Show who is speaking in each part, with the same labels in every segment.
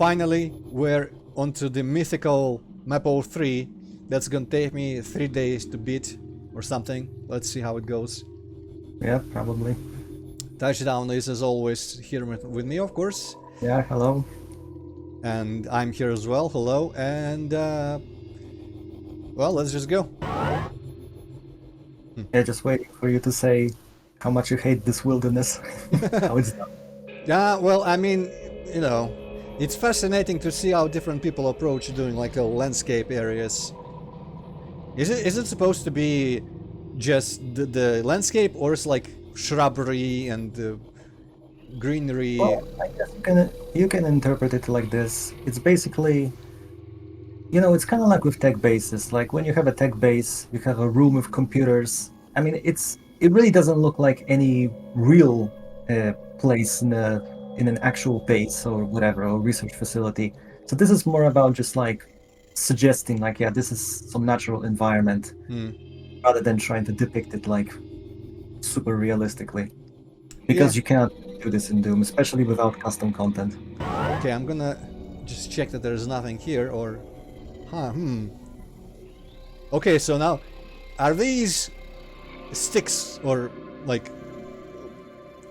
Speaker 1: finally we're onto the mythical map 03. That's gonna take me 3 days to beat or something. Let's see how it goes.
Speaker 2: Yeah, probably.
Speaker 1: Touchdown is as always here with me, of course.
Speaker 2: Yeah, hello.
Speaker 1: And I'm here as well. Hello. And well, let's just go.
Speaker 2: Yeah, just waiting for you to say how much you hate this wilderness. How it's done.
Speaker 1: Yeah, well, I mean, you know, it's fascinating to see how different people approach doing like a landscape areas. Is it supposed to be just the landscape, or is like shrubbery and greenery?
Speaker 2: Well, I guess you can interpret it like this. It's basically, it's kind of like with tech bases. Like when you have a tech base, you have a room with computers. I mean, it really doesn't look like any real place in an actual base or whatever, or research facility. So this is more about just like suggesting, like, yeah, this is some natural environment, rather than trying to depict it like super realistically. Because you cannot do this in Doom, especially without custom content.
Speaker 1: Okay, I'm gonna just check that there's nothing here, or... Okay, so now, are these sticks or like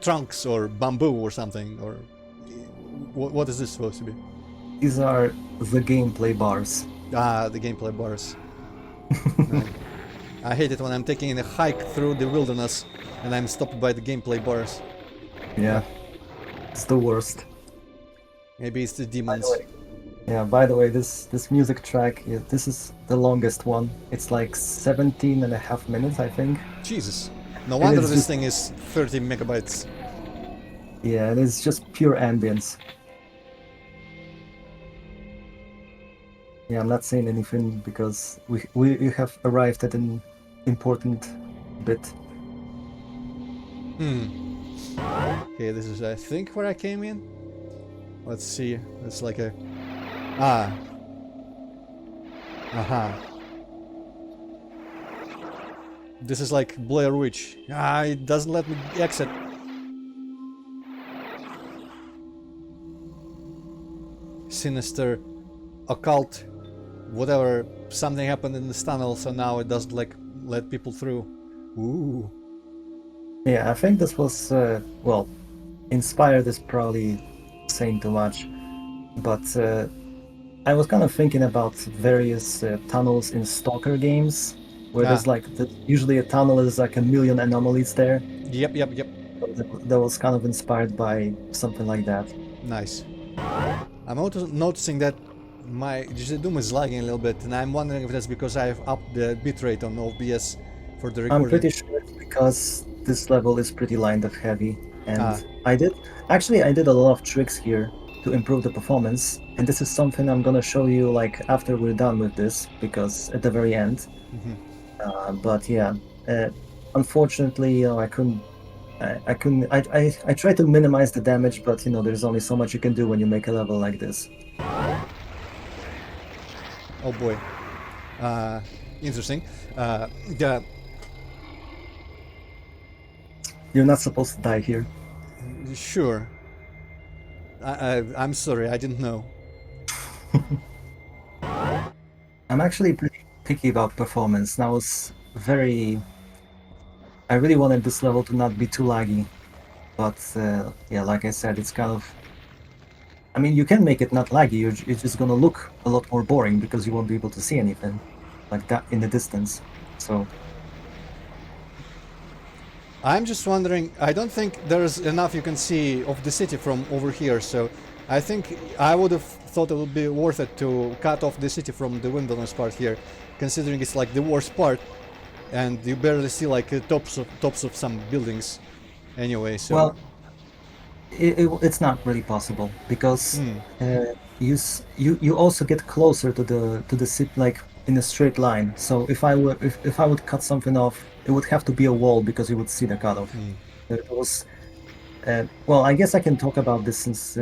Speaker 1: trunks or bamboo or something, or what is this supposed to be?
Speaker 2: These are the gameplay bars.
Speaker 1: Ah, the gameplay bars. I hate it when I'm taking a hike through the wilderness and I'm stopped by the gameplay bars.
Speaker 2: Yeah, it's the worst.
Speaker 1: Maybe it's the demons.
Speaker 2: By the way, this music track, this is the longest one. It's like 17 and a half minutes, I think.
Speaker 1: Jesus. No wonder this thing is 30 megabytes.
Speaker 2: Yeah, and it's just pure ambience. Yeah, I'm not saying anything because we have arrived at an important bit.
Speaker 1: Okay, this is I think where I came in. Let's see. It's like a... This is like Blair Witch. It doesn't let me exit. Sinister, occult, whatever. Something happened in this tunnel, so now it doesn't like let people through. Ooh.
Speaker 2: Yeah, I think this was inspired is probably saying too much, but I was kind of thinking about various tunnels in Stalker games, where there's like usually a tunnel is like a million anomalies there.
Speaker 1: Yep.
Speaker 2: That was kind of inspired by something like that.
Speaker 1: Nice. I'm also noticing that my Doom is lagging a little bit, and I'm wondering if that's because I've upped the bitrate on OBS for the recording.
Speaker 2: I'm pretty sure it's because this level is pretty lined up heavy, and I did a lot of tricks here to improve the performance, and this is something I'm gonna show you like after we're done with this, because at the very end. But yeah, unfortunately, I couldn't. I tried to minimize the damage, but there's only so much you can do when you make a level like this.
Speaker 1: Oh boy. Interesting.
Speaker 2: You're not supposed to die here.
Speaker 1: Sure. I'm sorry, I didn't know.
Speaker 2: I'm actually pretty picky about performance. And I really wanted this level to not be too laggy. But yeah, like I said, it's kind of... I mean, you can make it not laggy, it's just gonna look a lot more boring because you won't be able to see anything like that in the distance. So...
Speaker 1: I'm just wondering, I don't think there's enough you can see of the city from over here, so I think I would have thought it would be worth it to cut off the city from the wilderness part here, considering it's like the worst part, and you barely see like tops of some buildings anyway, so...
Speaker 2: Well, it's not really possible, because you also get closer to the city, like in a straight line. So if I would cut something off, it would have to be a wall because you would see the cutoff. It was well, I guess I can talk about this since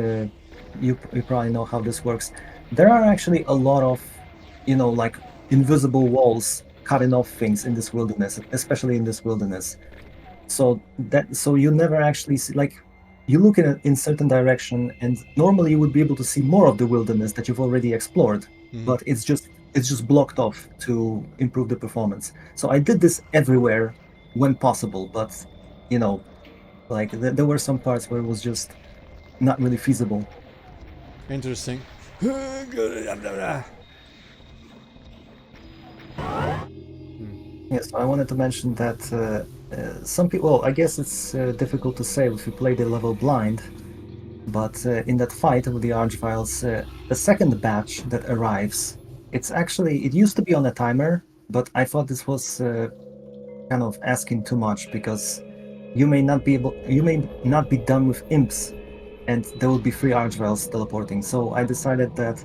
Speaker 2: you probably know how this works. There are actually a lot of like invisible walls cutting off things in this wilderness, especially in this wilderness. So you never actually see, like, you look in certain direction, and normally you would be able to see more of the wilderness that you've already explored,
Speaker 1: Mhm.
Speaker 2: but it's just blocked off to improve the performance. So I did this everywhere when possible, but you know, like there were some parts where it was just not really feasible.
Speaker 1: Interesting.
Speaker 2: Yes, I wanted to mention that some people, well, I guess it's difficult to say if you play the level blind, but in that fight with the Archviles, the second batch that arrives, it used to be on a timer, but I thought this was kind of asking too much because you may not be done with imps, and there will be three Archviles teleporting. So I decided that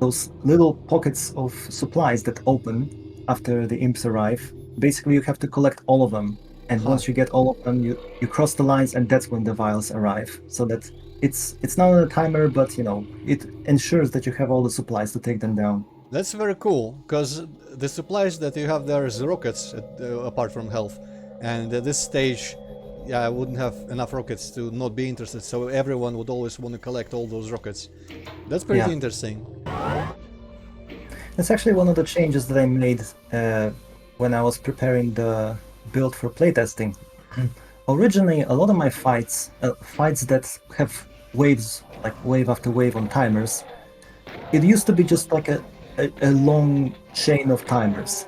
Speaker 2: those little pockets of supplies that open after the imps arrive, basically you have to collect all of them. And
Speaker 1: Huh.
Speaker 2: once you get all of them, you cross the lines, and that's when the vials arrive. So that it's not on a timer, but it ensures that you have all the supplies to take them down.
Speaker 1: That's very cool, because the supplies that you have there is rockets, apart from health. And at this stage, yeah, I wouldn't have enough rockets to not be interested, so everyone would always want to collect all those rockets. That's pretty
Speaker 2: Yeah.
Speaker 1: interesting.
Speaker 2: That's actually one of the changes that I made when I was preparing the build for playtesting. Originally, a lot of my fights that have waves, like wave after wave on timers, it used to be just like a long chain of timers.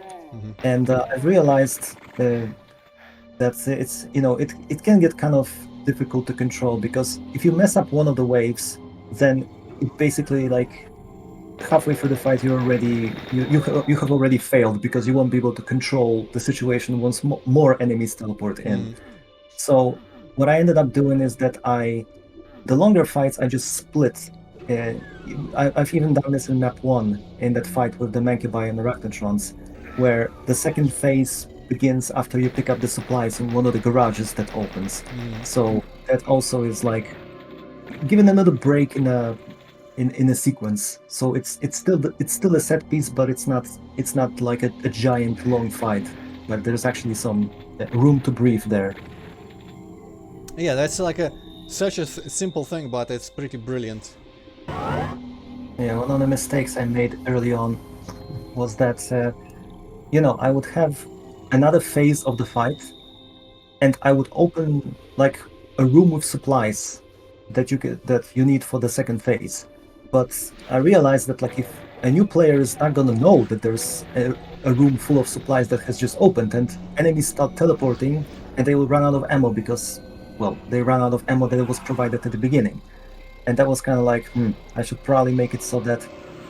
Speaker 2: And I've realized that it can get kind of difficult to control because if you mess up one of the waves, then it basically like halfway through the fight you have already failed because you won't be able to control the situation once more enemies teleport in.
Speaker 1: Mm.
Speaker 2: So what I ended up doing is that the longer fights I just split. Uh, I've even done this in map one in that fight with the Mancubi and the Arachnotrons, where the second phase begins after you pick up the supplies in one of the garages that opens. So that also is like giving another break in a sequence. So it's still a set piece, but it's not like a giant long fight. But there's actually some room to breathe there.
Speaker 1: Yeah, that's like a such a simple thing, but it's pretty brilliant.
Speaker 2: Yeah, one of the mistakes I made early on was that I would have another phase of the fight, and I would open like a room with supplies that you need for the second phase. But I realized that like if a new player is not gonna know that there's a room full of supplies that has just opened, and enemies start teleporting, and they will run out of ammo because, well, they ran out of ammo that was provided at the beginning. And that was kind of like, I should probably make it so that,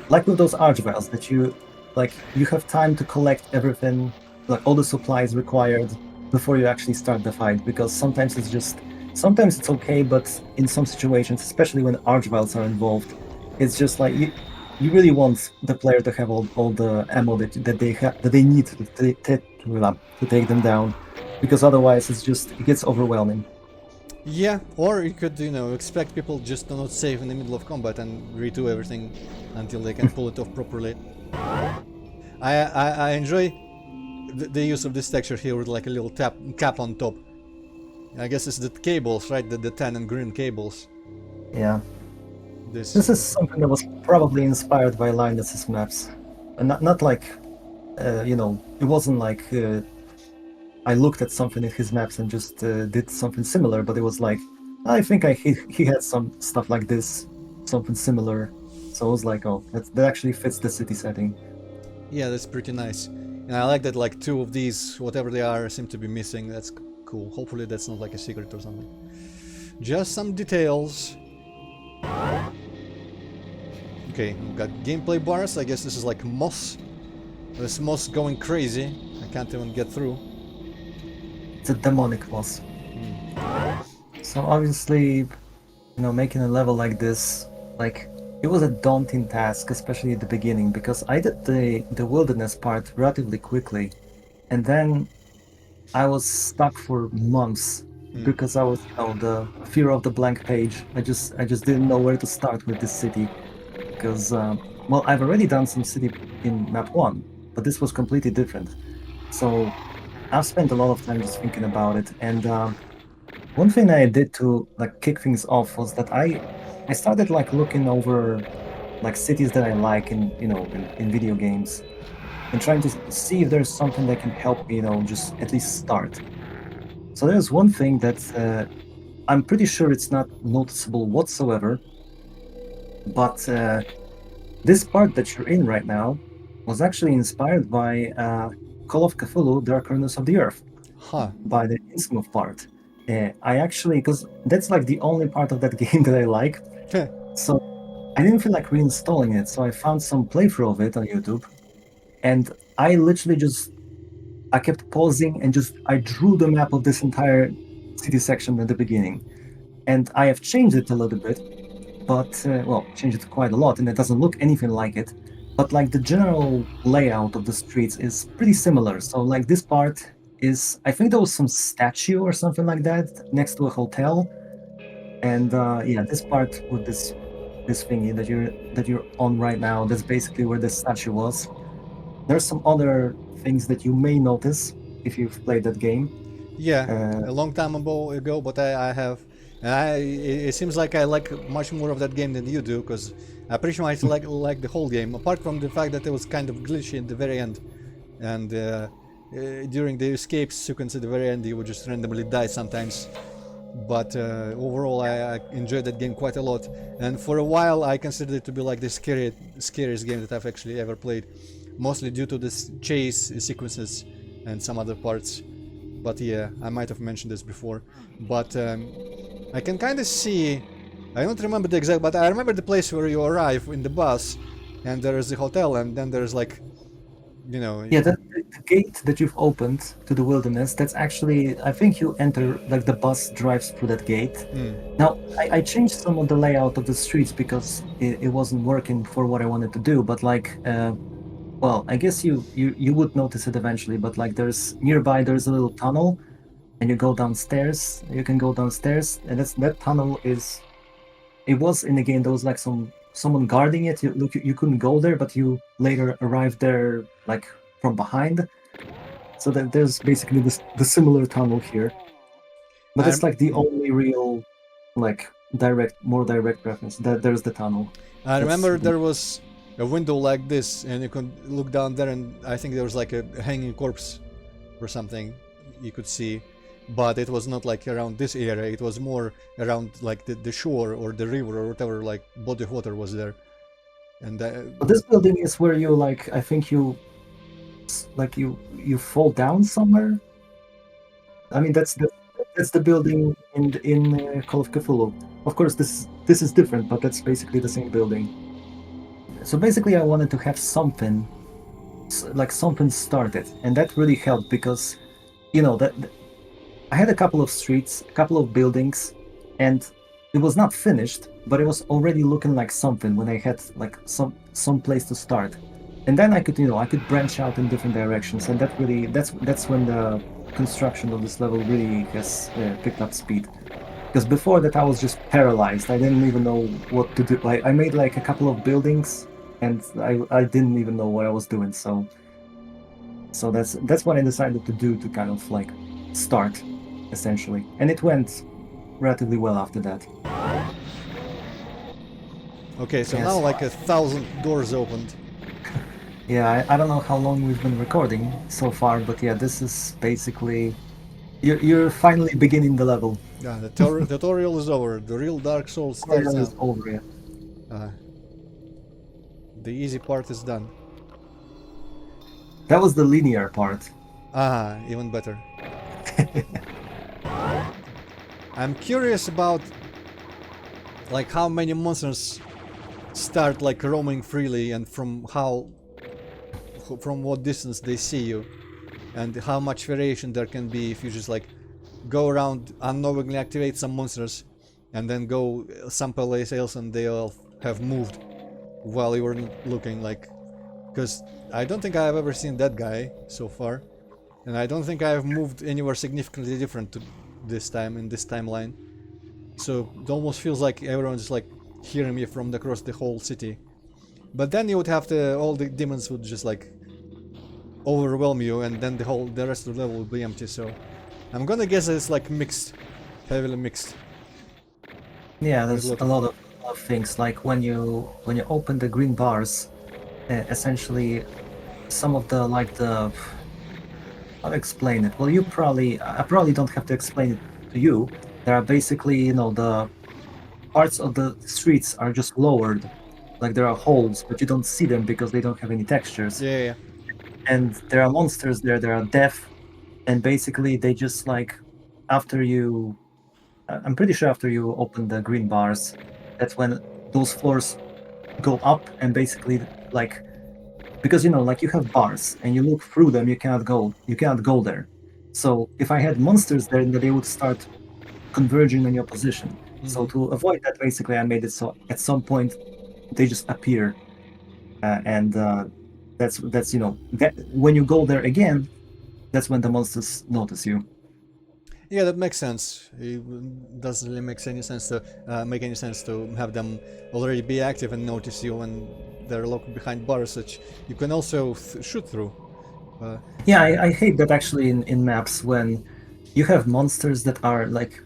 Speaker 2: like with those archviles, that you have time to collect everything, like all the supplies required before you actually start the fight. Because sometimes it's okay, but in some situations, especially when archviles are involved, it's just like you really want the player to have all the ammo that they need to take them down, because otherwise it gets overwhelming.
Speaker 1: Yeah, or you could, expect people just to not save in the middle of combat and redo everything until they can pull it off properly. I enjoy the use of this texture here with like a little cap on top. I guess it's the cables, right? The tan and green cables.
Speaker 2: Yeah.
Speaker 1: This.
Speaker 2: This is something that was probably inspired by Linus's maps. And not like, it wasn't like I looked at something in his maps and just did something similar, but it was like, I think he had some stuff like this, something similar. So I was like, oh, that actually fits the city setting.
Speaker 1: Yeah, that's pretty nice. And I like that like two of these, whatever they are, seem to be missing. That's cool. Hopefully that's not like a secret or something. Just some details. Okay, we've got gameplay bars. I guess this is like moss. This moss going crazy. I can't even get through.
Speaker 2: It's a demonic boss. So obviously, making a level like this, like it was a daunting task, especially at the beginning, because I did the wilderness part relatively quickly, and then I was stuck for months because I was, the fear of the blank page. I just didn't know where to start with this city because, well, I've already done some city in map one, but this was completely different. So I've spent a lot of time just thinking about it, and one thing I did to like kick things off was that I started like looking over like cities that I like in in video games and trying to see if there's something that can help me, just at least start. So there's one thing that I'm pretty sure it's not noticeable whatsoever, but this part that you're in right now was actually inspired by Call of Cthulhu: Dark Corners of the Earth,
Speaker 1: Huh.
Speaker 2: by the Innsmouth part. I actually, because that's like the only part of that game that I like, so I didn't feel like reinstalling it. So I found some playthrough of it on YouTube, and I literally just I kept pausing and just I drew the map of this entire city section at the beginning, and I have changed it a little bit, but well, changed it quite a lot, and it doesn't look anything like it. But like the general layout of the streets is pretty similar. So like this part is, I think there was some statue or something like that next to a hotel, and yeah, this part with this thingy that you're on right now, that's basically where the statue was. There's some other things that you may notice if you've played that game.
Speaker 1: Yeah,
Speaker 2: Uh,
Speaker 1: a long time ago, but I have. And it seems like I like much more of that game than you do, because I pretty much like the whole game, apart from the fact that it was kind of glitchy in the very end. And during the escapes sequence at the very end, you would just randomly die sometimes. But overall, I enjoyed that game quite a lot. And for a while, I considered it to be like the scariest game that I've actually ever played, mostly due to this chase sequences and some other parts. But yeah, I might have mentioned this before. But I can kind of see. I don't remember the exact, but I remember the place where you arrive in the bus, and there is the hotel, and then there's like, you know.
Speaker 2: Yeah, the gate that you've opened to the wilderness, that's actually, I think you enter, like the bus drives through that gate. Now, I changed some of the layout of the streets because it wasn't working for what I wanted to do, but like, well, I guess you would notice it eventually, but like there's a little tunnel and you go downstairs, you can go downstairs, and that tunnel is, it was in the game, there was like someone guarding it. You couldn't go there, but you later arrived there like from behind. So that there's basically the similar tunnel here, but
Speaker 1: I
Speaker 2: it's
Speaker 1: rem-
Speaker 2: like the only real like more direct reference that there's the tunnel.
Speaker 1: I
Speaker 2: That's
Speaker 1: remember there was a window like this, and you could look down there, and I think there was like a hanging corpse or something you could see. But it was not like around this area, it was more around like the shore or the river or whatever, like body of water was there. And
Speaker 2: but this building is where you like, I think you fall down somewhere. I mean, that's the building in Call of Cthulhu. Of course, this is different, but that's basically the same building. So basically, I wanted to have something like something started, and that really helped because that I had a couple of streets, a couple of buildings, and it was not finished, but it was already looking like something when I had like some place to start. And then I could branch out in different directions, and that's when the construction of this level really has picked up speed. Because before that, I was just paralyzed. I didn't even know what to do. I made like a couple of buildings, and I didn't even know what I was doing. So that's what I decided to do to kind of like start, essentially, and it went relatively well after that.
Speaker 1: okay, so now
Speaker 2: Yes.
Speaker 1: like 1,000 doors opened.
Speaker 2: Yeah, I don't know how long we've been recording so far, but yeah, this is basically you're finally beginning the level.
Speaker 1: Yeah, the tutorial is over. The real Dark Souls starts
Speaker 2: Tutorial
Speaker 1: now.
Speaker 2: is over. Yeah.
Speaker 1: Uh, the easy part is done.
Speaker 2: That was the linear part.
Speaker 1: Ah, even better. I'm curious about like how many monsters start like roaming freely, and from what distance they see you, and how much variation there can be if you just like go around unknowingly activate some monsters and then go someplace else and they all have moved while you weren't looking, like, because I don't think I've ever seen that guy so far, and I don't think I've moved anywhere significantly different to this time in this timeline. So it almost feels like everyone's like hearing me from across the whole city. But then you would have to, all the demons would just like overwhelm you, and then the rest of the level would be empty. So I'm gonna guess it's like mixed. heavily mixed
Speaker 2: Yeah,
Speaker 1: with a
Speaker 2: there's
Speaker 1: lot
Speaker 2: a
Speaker 1: of.
Speaker 2: lot of things like when you open the green bars, essentially some of the like the how to explain it. Well, I probably don't have to explain it to you. There are basically, the parts of the streets are just lowered, like there are holes, but you don't see them because they don't have any textures.
Speaker 1: Yeah, yeah,
Speaker 2: And there are monsters there. There are death, and basically they just like after you, I'm pretty sure after you open the green bars, that's when those floors go up and basically like because like you have bars and you look through them, you cannot go there. So if I had monsters there, then they would start converging on your position.
Speaker 1: yeah.
Speaker 2: So to avoid that, basically, I made it so at some point they just appear, and that's that when you go there again, that's when the monsters notice you.
Speaker 1: Yeah, that makes sense. It doesn't really make any sense to have them already be active and notice you when they're locked behind bars, which you can also shoot through. Uh,
Speaker 2: Yeah, I hate that actually in maps when you have monsters that are like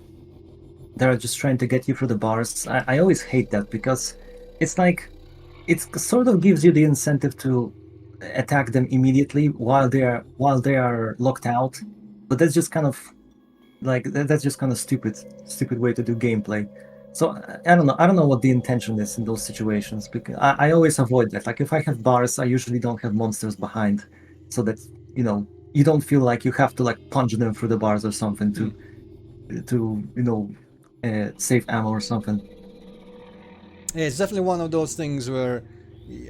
Speaker 2: they're just trying to get you through the bars. I always hate that because it's like it sort of gives you the incentive to attack them immediately while they are locked out. But that's just kind of like that's just kind of stupid way to do gameplay. So I don't know what the intention is in those situations because I always avoid that. Like if I have bars, I usually don't have monsters behind, so that you don't feel like you have to like punch them through the bars or something
Speaker 1: hmm.
Speaker 2: to save ammo or something.
Speaker 1: Yeah, it's definitely one of those things where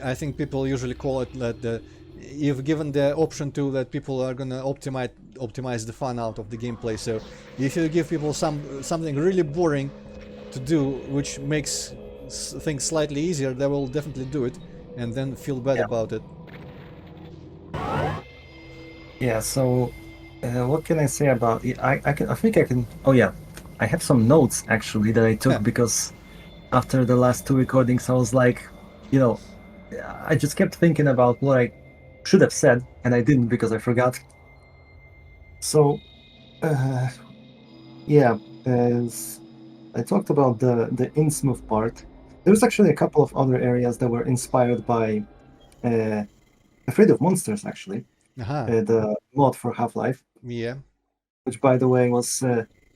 Speaker 1: I think people usually call it that you've given the option to that people are gonna optimize the fun out of the gameplay. So if you give people something really boring to do, which makes things slightly easier, they will definitely do it and then feel bad
Speaker 2: Yeah,
Speaker 1: about it.
Speaker 2: yeah. So what can I say about it? I think I can. Oh yeah, I have some notes actually that I took because after the last two recordings, I was like, you know, I just kept thinking about what I should have said, and I didn't because I forgot. So, uh, yeah, as I talked about the Innsmouth part, there's actually a couple of other areas that were inspired by uh, Afraid of Monsters, actually,
Speaker 1: Aha.
Speaker 2: the mod for Half-Life,
Speaker 1: Yeah.
Speaker 2: which, by the way, was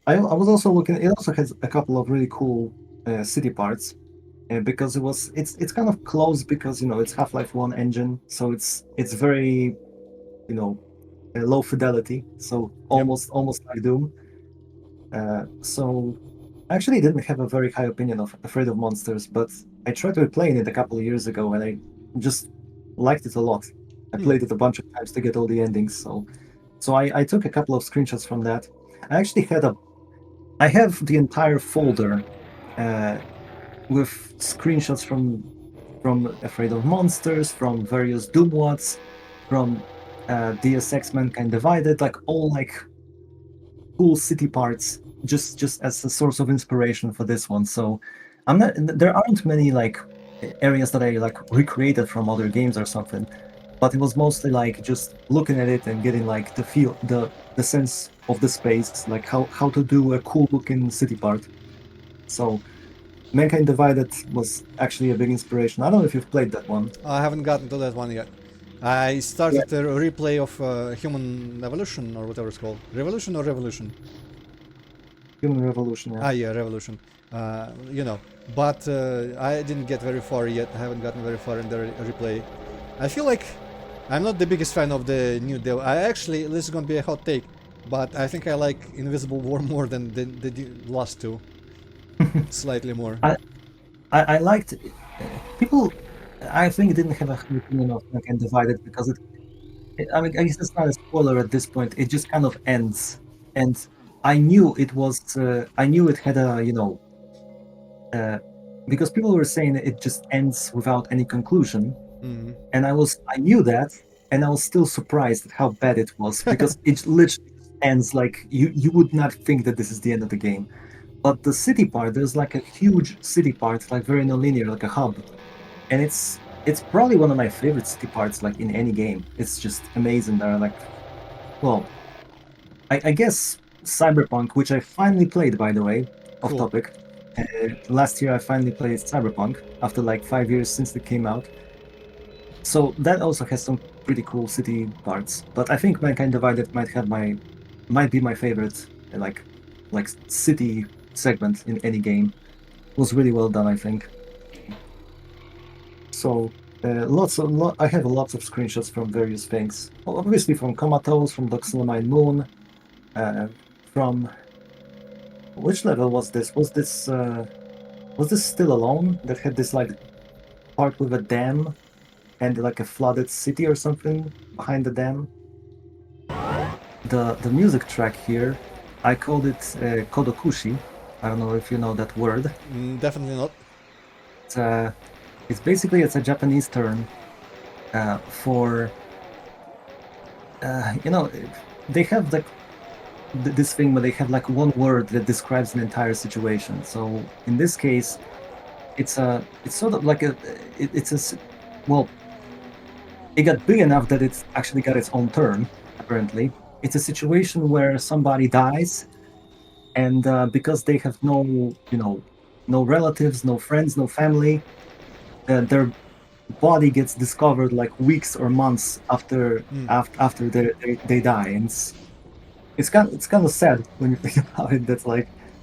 Speaker 2: I was also looking. It also has a couple of really cool city parts. Because it's kind of close because it's Half-Life 1 engine, so it's very you know low fidelity, so
Speaker 1: Yep.
Speaker 2: almost like Doom. So I actually didn't have a very high opinion of Afraid of Monsters, but I tried replaying it a couple of years ago and I just liked it a lot. I
Speaker 1: Hmm.
Speaker 2: played it a bunch of times to get all the endings, so I took a couple of screenshots from that. I actually I have the entire folder uh, with screenshots from Afraid of Monsters, from various Doom mods, from Deus Ex Mankind Divided, like all like cool city parts, just as a source of inspiration for this one. So I'm not there aren't many like areas that I like recreated from other games or something, but it was mostly like just looking at it and getting like the feel the sense of the space, like how to do a cool looking city part. So Mankind Divided was actually a big inspiration. I don't know if you've played that one.
Speaker 1: I haven't gotten to that one yet. I
Speaker 2: Yeah,
Speaker 1: started a replay of Human Evolution or whatever it's called. Revolution or Revolution?
Speaker 2: Human Revolution. Yeah.
Speaker 1: Ah, yeah, Revolution. You know, but I didn't get very far yet. I haven't gotten very far in the replay. I feel like I'm not the biggest fan of the new dev. I actually, this is gonna be a hot take, but I think I like Invisible War more than the last two. Slightly more.
Speaker 2: I, I liked people. I think didn't have a high opinion of Mankind Divided because I mean, I guess it's not a spoiler at this point. It just kind of ends, and I knew it was. I knew it had a uh, because people were saying it just ends without any conclusion,
Speaker 1: Mm.
Speaker 2: and I knew that, and I was still surprised at how bad it was because it literally ends like you would not think that this is the end of the game. But the city part, there's like a huge city part, like very nonlinear, like a hub, and it's probably one of my favorite city parts, like in any game. It's just amazing. There are like, well, I guess Cyberpunk, which I finally played, by the way, off
Speaker 1: Cool.
Speaker 2: topic. Last year, I finally played Cyberpunk after like 5 years since it came out. So that also has some pretty cool city parts. But I think Mankind Divided might be my favorite like city segment in any game. It was really well done, I think. So I have lots of screenshots from various things. Well, obviously from Comatose, from Doxylamine Moon, uh, from which level was this? Was this Still Alone that had this like part with a dam and like a flooded city or something behind the dam? The music track here, I called it Kodokushi. I don't know if you know that word.
Speaker 1: Definitely not.
Speaker 2: It's, uh, it's basically it's a Japanese term for they have like this thing where they have like one word that describes an entire situation. So in this case, it's sort of like it's well, it got big enough that it's actually got its own term. Apparently, it's a situation where somebody dies, and because they have no relatives, no friends, no family, their body gets discovered like weeks or months after they die, and it's kind of sad when you think about it.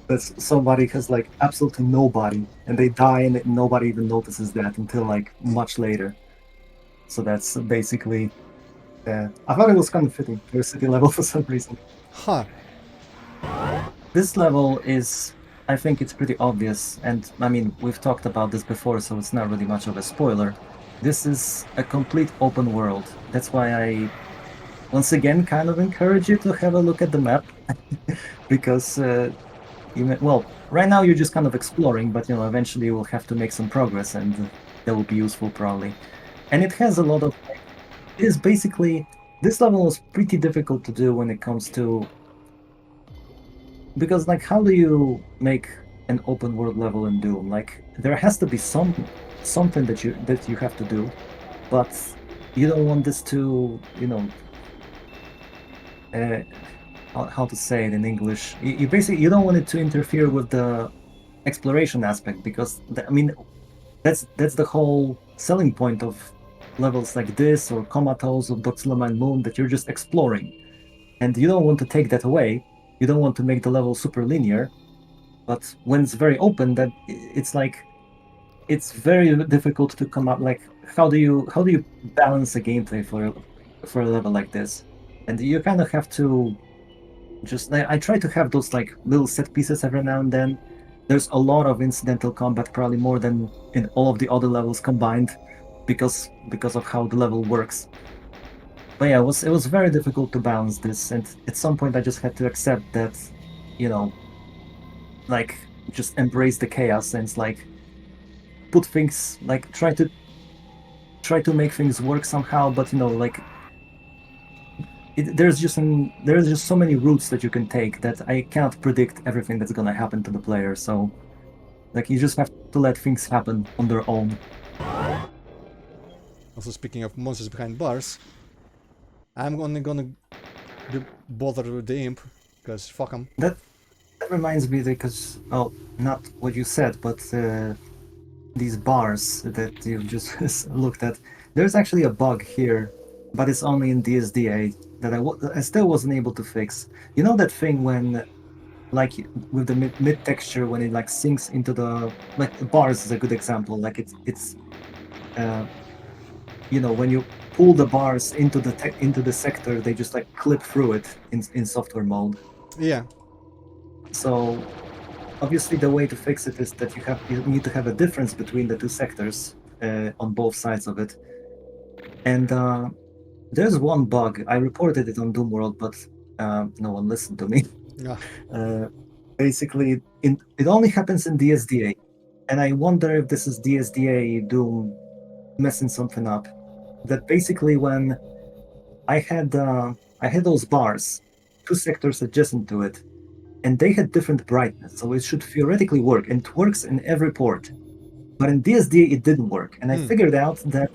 Speaker 2: That's somebody has like absolutely nobody, and they die, and nobody even notices that until like much later. So that's basically. I thought it was kind of fitting for a city level for some reason.
Speaker 1: Huh.
Speaker 2: This level is, I think it's pretty obvious, and I mean, we've talked about this before, so it's not really much of a spoiler. This is a complete open world. That's why I, once again, kind of encourage you to have a look at the map, because well, right now you're just kind of exploring, but eventually you will have to make some progress, and that will be useful probably. And it has a lot of, it is basically, this level is pretty difficult to do when it comes to, because like how do you make an open world level in Doom? Like there has to be something that you have to do, but you don't want this to, uh, how to say it in English. You basically you don't want it to interfere with the exploration aspect, because I mean that's the whole selling point of levels like this or Comatose or Doxylamine Moon, that you're just exploring, and you don't want to take that away. You don't want to make the level super linear. But when it's very open, that it's like it's very difficult to come up. Like how do you balance a gameplay for a level like this? And you kind of have to just like, I try to have those like little set pieces every now and then. There's a lot of incidental combat, probably more than in all of the other levels combined, because of how the level works. But yeah, it was very difficult to balance this, and at some point I just had to accept that, you know, like just embrace the chaos, and it's like put things like try to make things work somehow, but like there's just so many routes that you can take that I can't predict everything that's gonna happen to the player. So like you just have to let things happen on their own.
Speaker 1: Also, speaking of monsters behind bars, I'm only gonna be bothered with the imp, because fuck 'em.
Speaker 2: That reminds me, because not what you said, but these bars that you just looked at. There's actually a bug here, but it's only in DSDA that I still wasn't able to fix. You know that thing when, like, with the mid texture, when it like sinks into the, like, bars is a good example. Like it's uh when you pull the bars into into the sector, they just like clip through it in software mode.
Speaker 1: Yeah.
Speaker 2: So obviously, the way to fix it is that you need to have a difference between the two sectors on both sides of it. And there's one bug. I reported it on Doomworld, but no one listened to me.
Speaker 1: Ah.
Speaker 2: Uh, basically, it only happens in DSDA, and I wonder if this is DSDA Doom messing something up. That basically, when I had those bars, two sectors adjacent to it, and they had different brightness, so it should theoretically work, and it works in every port. But in DSD, it didn't work, and I
Speaker 1: Hmm.
Speaker 2: figured out that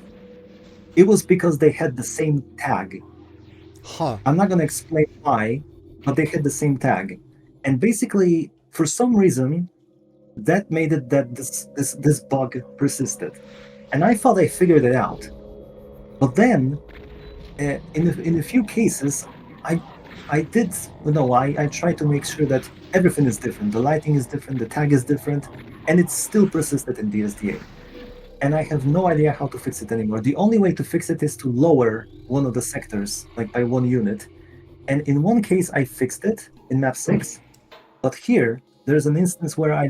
Speaker 2: it was because they had the same tag.
Speaker 1: Huh.
Speaker 2: I'm not going to explain why, but they had the same tag. And basically, for some reason, that made it that this bug persisted. And I thought I figured it out. But then, in a few cases, I I did no, I tried to make sure that everything is different. The lighting is different, the tag is different, and it still persisted in DSDA. And I have no idea how to fix it anymore. The only way to fix it is to lower one of the sectors, like by 1 unit. And in one case, I fixed it in map 6, but here there's an instance where I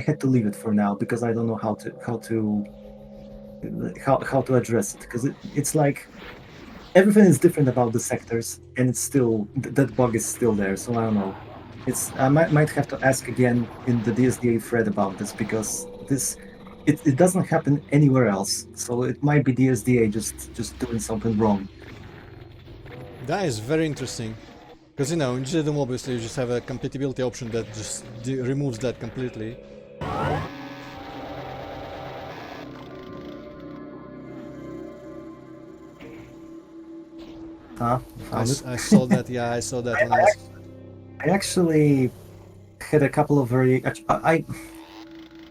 Speaker 2: had to leave it for now because I don't know how to address it, because it's like everything is different about the sectors, and it's still that bug is still there. So I don't know. It's I might have to ask again in the DSDA thread about this, because it doesn't happen anywhere else. So it might be DSDA just doing something wrong.
Speaker 1: That is very interesting. Because, you know, in GDM obviously you just have a compatibility option that just removes that completely.
Speaker 2: You found it.
Speaker 1: I saw that, yeah, I saw that
Speaker 2: I,
Speaker 1: when I
Speaker 2: I,
Speaker 1: was...
Speaker 2: I actually had a couple of very. I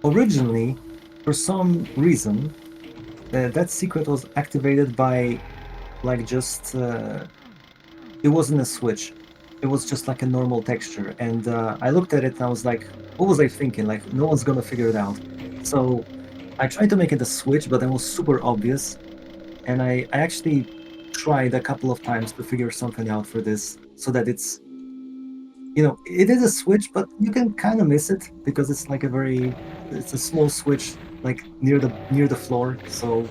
Speaker 2: originally, for some reason, that secret was activated by like just it wasn't a switch. It was just like a normal texture. And I looked at it and I was like, what was I thinking? Like, no one's gonna figure it out. So I tried to make it a switch, but it was super obvious. And I actually tried a couple of times to figure something out for this so that it is a switch, but you can kind of miss it because it's a small switch, like near the floor. So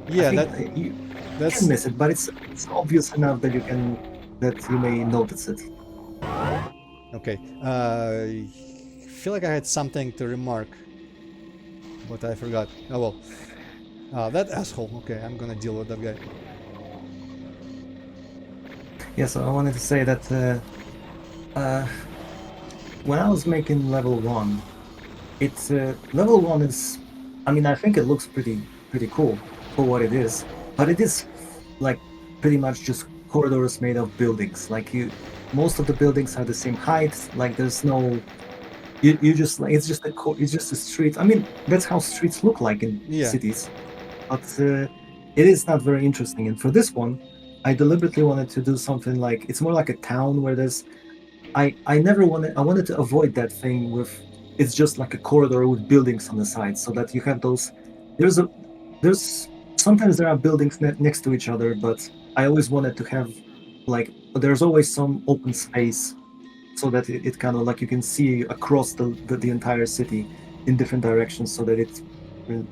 Speaker 2: I
Speaker 1: Yeah,
Speaker 2: think you can
Speaker 1: that's...
Speaker 2: miss it, but it's obvious enough that you may notice it.
Speaker 1: Okay, I feel like I had something to remark, but I forgot. Oh well. That asshole. Okay, I'm gonna deal with that guy.
Speaker 2: Yeah, so I wanted to say that uh, when I was making level one, it's level one is, I mean, I think it looks pretty cool for what it is, but it is like pretty much just corridors made of buildings. Like most of the buildings are the same height. Like there's no, you just like it's just a street. I mean, that's how streets look like in
Speaker 1: Yeah.
Speaker 2: cities, but it is not very interesting. And for this one, I deliberately wanted to do something like it's more like a town where there's I never wanted I wanted to avoid that thing with it's just like a corridor with buildings on the side, so that you have those there's a there's sometimes there are buildings next to each other, but I always wanted to have like there's always some open space so that it kind of like you can see across the entire city in different directions, so that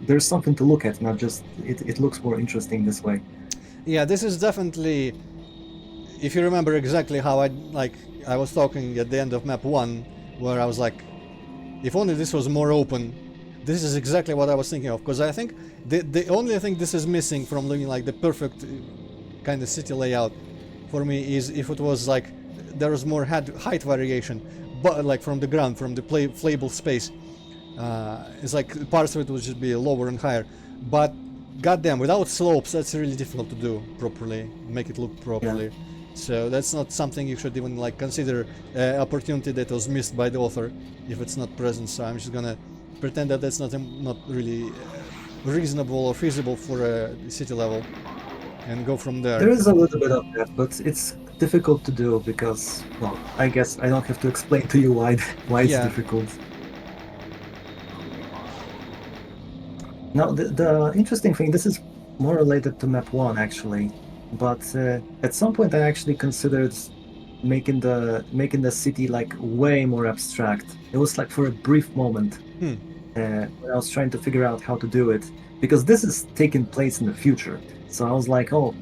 Speaker 2: there's something to look at, not just it looks more interesting this way.
Speaker 1: Yeah, this is definitely... If you remember exactly how I was talking at the end of map 1, where I was like, if only this was more open, this is exactly what I was thinking of, because I think the only thing this is missing from looking like the perfect kind of city layout for me is if it was like there was more height variation, but like from the ground, from the playable space. It's like parts of it would just be lower and higher, but goddamn, without slopes, that's really difficult to do properly, make it look
Speaker 2: Yeah.
Speaker 1: properly. So that's not something you should even like consider opportunity that was missed by the author if it's not present. So I'm just gonna pretend that that's not really reasonable or feasible for a city level and go from there.
Speaker 2: There is a little bit of that, but it's difficult to do because, well, I guess I don't have to explain to you why why it's
Speaker 1: Yeah,
Speaker 2: difficult. Now, the interesting thing, this is more related to map one actually, but at some point I actually considered making the city like way more abstract. It was like for a brief moment
Speaker 1: hmm.
Speaker 2: when I was trying to figure out how to do it, because this is taking place in the future. So I was like, oh,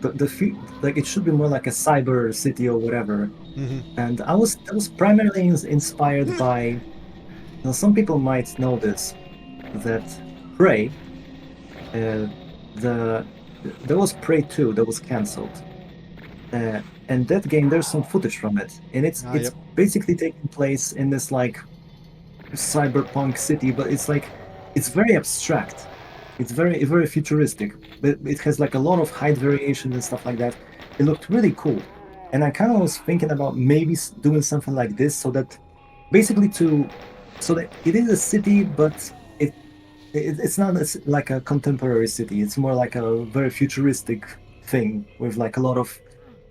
Speaker 2: like it should be more like a cyber city or whatever.
Speaker 1: Mm-hmm.
Speaker 2: And I was primarily inspired by, some people might know this, that Prey, uh, the there was Prey 2 that was cancelled. And that game, there's some footage from it, and it's
Speaker 1: Ah,
Speaker 2: it's
Speaker 1: yep.
Speaker 2: basically taking place in this like cyberpunk city, but it's very abstract. It's very futuristic, but it has like a lot of height variation and stuff like that. It looked really cool. And I kind of was thinking about maybe doing something like this, so that basically so that it is a city, but it's not like a contemporary city. It's more like a very futuristic thing with like a lot of,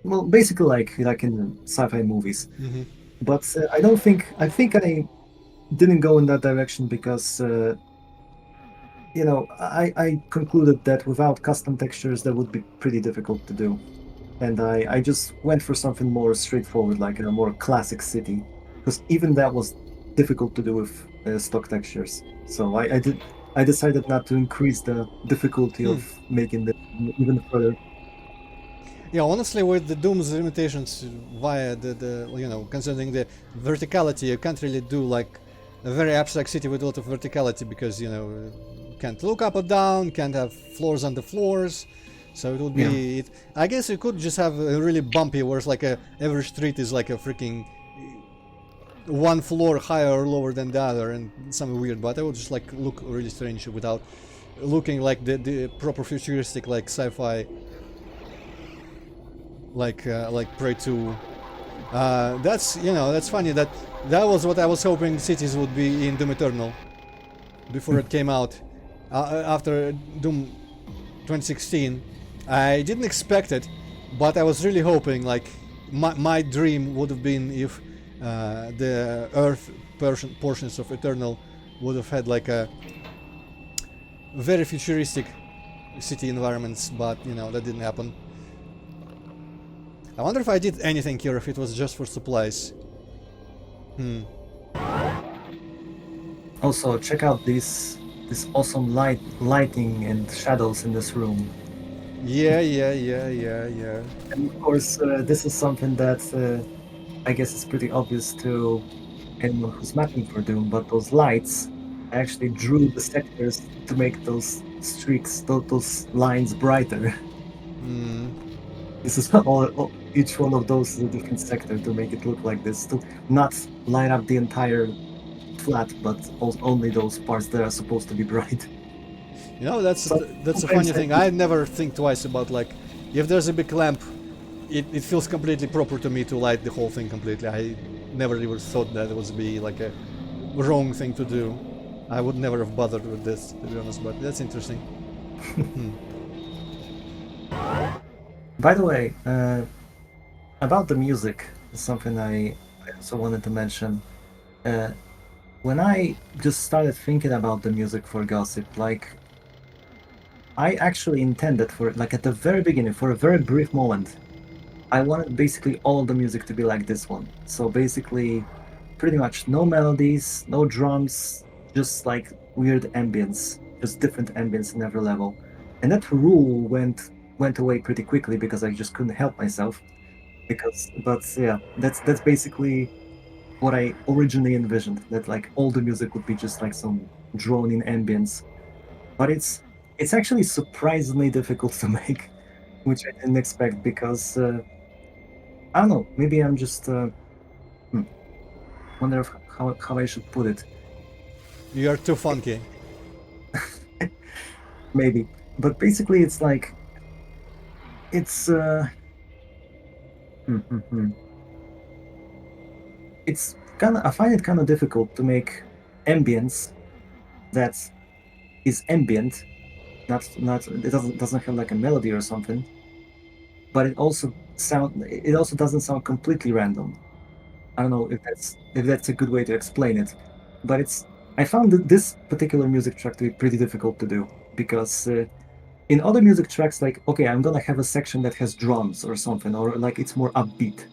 Speaker 2: well, basically like in sci-fi movies.
Speaker 1: Hmm.
Speaker 2: But I think I didn't go in that direction because I concluded that without custom textures that would be pretty difficult to do. And I just went for something more straightforward, like a more classic city, because even that was difficult to do with stock textures. So I decided not to increase the difficulty
Speaker 1: Hmm.
Speaker 2: of making them even further.
Speaker 1: Yeah, honestly, with the Doom's limitations via the considering the verticality, you can't really do like a very abstract city with a lot of verticality because can't look up or down, can't have floors under floors. So it would
Speaker 2: Yeah,
Speaker 1: be. I guess you could just have a really bumpy, where it's like every street is like a freaking one floor higher or lower than the other, and something weird. But I would just like look really strange without looking like the proper futuristic like sci-fi like Prey 2. That's funny that was what I was hoping cities would be in Doom Eternal before it came out. After Doom 2016, I didn't expect it, but I was really hoping like my dream would have been if the Earth portions of Eternal would have had like a very futuristic city environments, but that didn't happen. I wonder if I did anything here, if it was just for supplies. Hmm.
Speaker 2: also check out this awesome lighting and shadows in this room.
Speaker 1: Yeah, yeah, yeah, yeah, yeah.
Speaker 2: And of course, this is something that I guess is pretty obvious to anyone who's mapping for Doom, but those lights, I actually drew the sectors to make those streaks, those lines brighter.
Speaker 1: Hmm.
Speaker 2: This is each one of those is a different sector to make it look like this, to not light up the entire flat, but only those parts that are supposed to be bright.
Speaker 1: That's
Speaker 2: So
Speaker 1: that's a
Speaker 2: sometimes
Speaker 1: funny thing. I never think twice about like if there's a big lamp, it feels completely proper to me to light the whole thing completely. I never ever thought that it would be like a wrong thing to do. I would never have bothered with this, to be honest. But that's interesting. Hmm.
Speaker 2: by the way, about the music, something I also wanted to mention. Uh, when I just started thinking about the music for Gossip, like I actually intended for like at the very beginning, for a very brief moment, I wanted basically all the music to be like this one. So basically, pretty much no melodies, no drums, just like weird ambience, just different ambience in every level. And that rule went away pretty quickly because I just couldn't help myself. But yeah, that's basically what I originally envisioned. That like all the music would be just like some drone-in ambience. But it's actually surprisingly difficult to make, which I didn't expect because I don't know. Maybe I'm just hmm, wonder if, how I should put it.
Speaker 1: You're too funky.
Speaker 2: Maybe, but basically, it's like it's hmm, hmm, hmm. it's kind of I find it kind of difficult to make ambience that is ambient, not it doesn't have like a melody or something, but it also doesn't sound completely random. I don't know if that's a good way to explain it, but I found that this particular music track to be pretty difficult to do because in other music tracks, like, okay, I'm gonna have a section that has drums or something, or like it's more upbeat.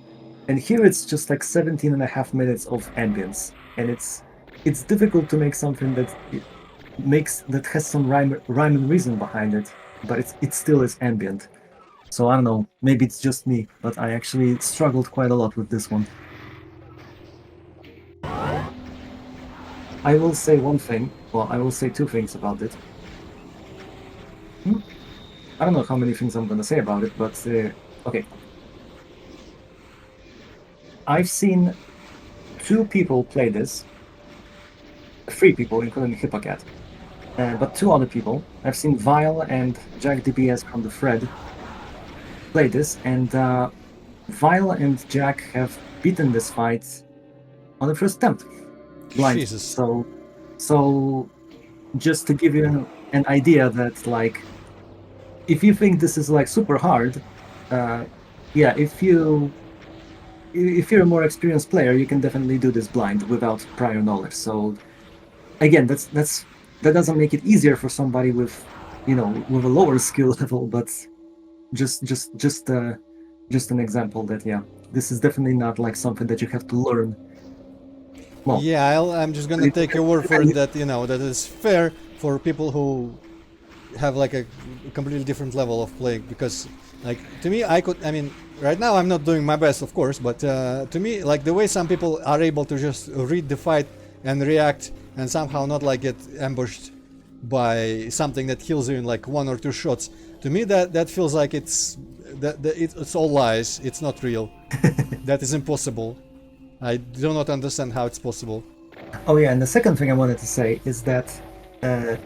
Speaker 2: And here it's just like 17 and a half minutes of ambience. And it's difficult to make something that has some rhyme and reason behind it, but it still is ambient. So I don't know, maybe it's just me, but I actually struggled quite a lot with this one. I will say one thing, well, I will say two things about it. Hmm, I don't know how many things I'm gonna say about it, but okay. I've seen two people play this, three people, including Hippocat, but two other people. I've seen Vile and Jack DBS from the Thread play this, and Vile and Jack have beaten this fight on the first attempt, blind.
Speaker 1: Jesus.
Speaker 2: So just to give you an idea that like if you think this is like super hard, uh, yeah, if you're a more experienced player, you can definitely do this blind without prior knowledge. So again, that doesn't make it easier for somebody with with a lower skill level, but just an example that yeah, this is definitely not like something that you have to learn. Well,
Speaker 1: Yeah, I'm just gonna
Speaker 2: it
Speaker 1: take your word for it that that is fair for people who have like a completely different level of playing. Because like to me, I mean, right now I'm not doing my best, of course, but to me, like the way some people are able to just read the fight and react and somehow not like get ambushed by something that kills you in like one or two shots. To me, that feels like it's all lies. It's not real. That is impossible. I do not understand how it's possible.
Speaker 2: Oh yeah, and the second thing I wanted to say is that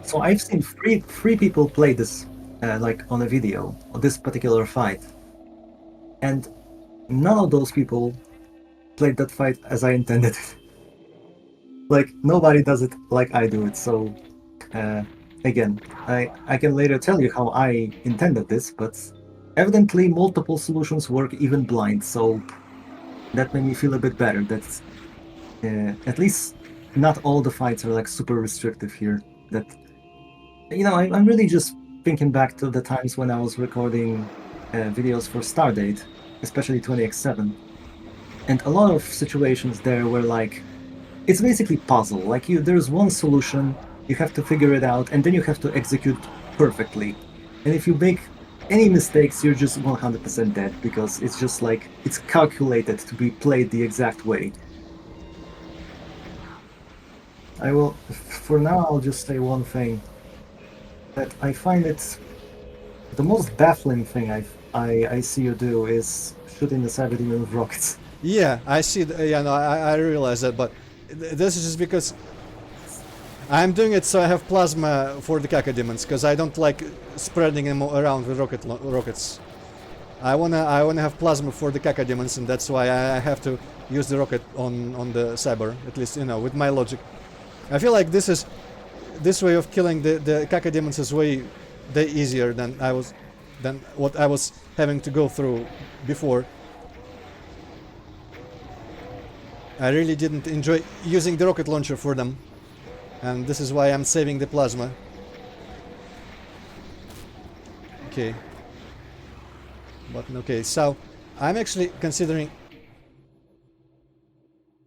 Speaker 2: so I've seen three people play this like on a video on this particular fight, and none of those people played that fight as I intended it. Like nobody does it like I do it. So uh, again, I can later tell you how I intended this, but evidently multiple solutions work even blind. So that made me feel a bit better. That at least not all the fights are like super restrictive here. That I'm really just thinking back to the times when I was recording videos for Stardate, especially 20x7, and a lot of situations there were like it's basically puzzle. Like there's one solution, you have to figure it out, and then you have to execute perfectly. And if you make any mistakes, you're just 100% dead because it's just like it's calculated to be played the exact way. I will, for now, I'll just say one thing that I find it the most baffling thing I see you do is shooting the cyber demon with rockets.
Speaker 1: Yeah, I see. Yeah, no, I realize that, but this is just because I'm doing it so I have plasma for the cacodemons, because I don't like spreading them around with rockets. I wanna have plasma for the cacodemons, and that's why I have to use the rocket on the cyber. At least with my logic. I feel like this way of killing the cacodemons is way easier than what I was having to go through before. I really didn't enjoy using the rocket launcher for them, and this is why I'm saving the plasma. Okay. Button, okay, so I'm actually considering...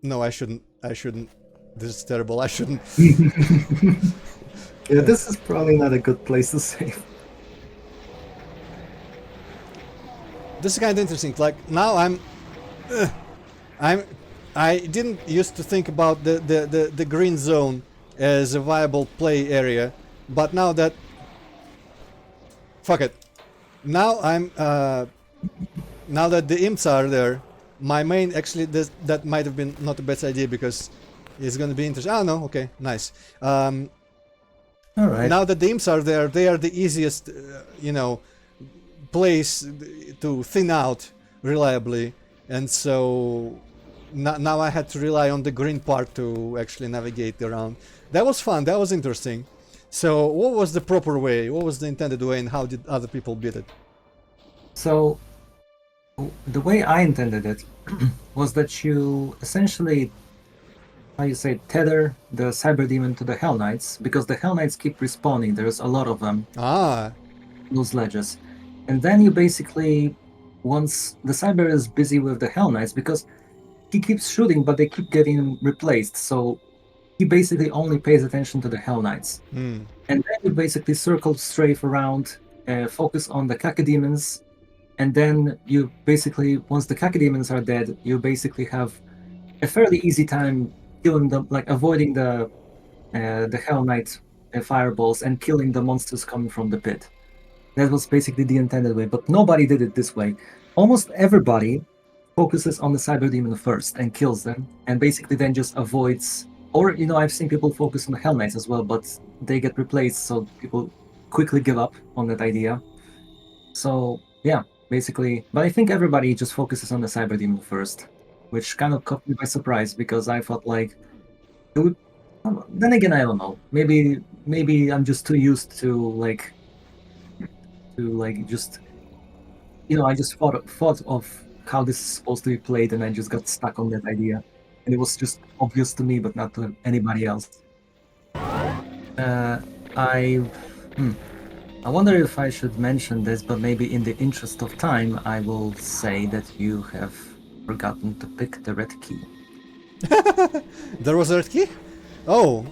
Speaker 1: No, I shouldn't. I shouldn't. This is terrible. I shouldn't.
Speaker 2: Yeah, this is probably not a good place to save.
Speaker 1: This is kind of interesting. Like, now I'm... I didn't used to think about the green zone as a viable play area, but now that... Fuck it. Now now that the imps are there, my main actually that might have been not the best idea, because it's gonna be interesting. Oh no, okay, nice.
Speaker 2: All right.
Speaker 1: Now that the imps are there, they are the easiest, place to thin out reliably, and so now I had to rely on the green part to actually navigate around. That was fun. That was interesting. So, what was the proper way? What was the intended way, and how did other people beat it?
Speaker 2: So the way I intended it was that you essentially, how you say, tether the cyber demon to the Hell Knights, because the Hell Knights keep respawning. There's a lot of them.
Speaker 1: Ah,
Speaker 2: Those ledges. And then you basically, once the cyber is busy with the Hell Knights, because he keeps shooting, but they keep getting replaced. So he basically only pays attention to the Hell Knights.
Speaker 1: hmm.
Speaker 2: And then you basically circle strafe around, focus on the cacodemons, and then you basically, once the cacodemons are dead, you basically have a fairly easy time killing them, like avoiding the Hell Knight fireballs and killing the monsters coming from the pit. That was basically the intended way, but nobody did it this way. Almost everybody focuses on the cyber demon first and kills them, and basically then just avoids. Or I've seen people focus on the Hell Knights as well, but they get replaced, so people quickly give up on that idea. So yeah, basically. But I think everybody just focuses on the cyber demon first, which kind of caught me by surprise because I thought like it would. Then again, I don't know. Maybe I'm just too used to just I just thought of how this is supposed to be played, and I just got stuck on that idea, and it was just obvious to me, but not to anybody else. Uh, I hmm, I wonder if I should mention this, but maybe in the interest of time, I will say that you have forgotten to pick the red key.
Speaker 1: There was a red key? Oh,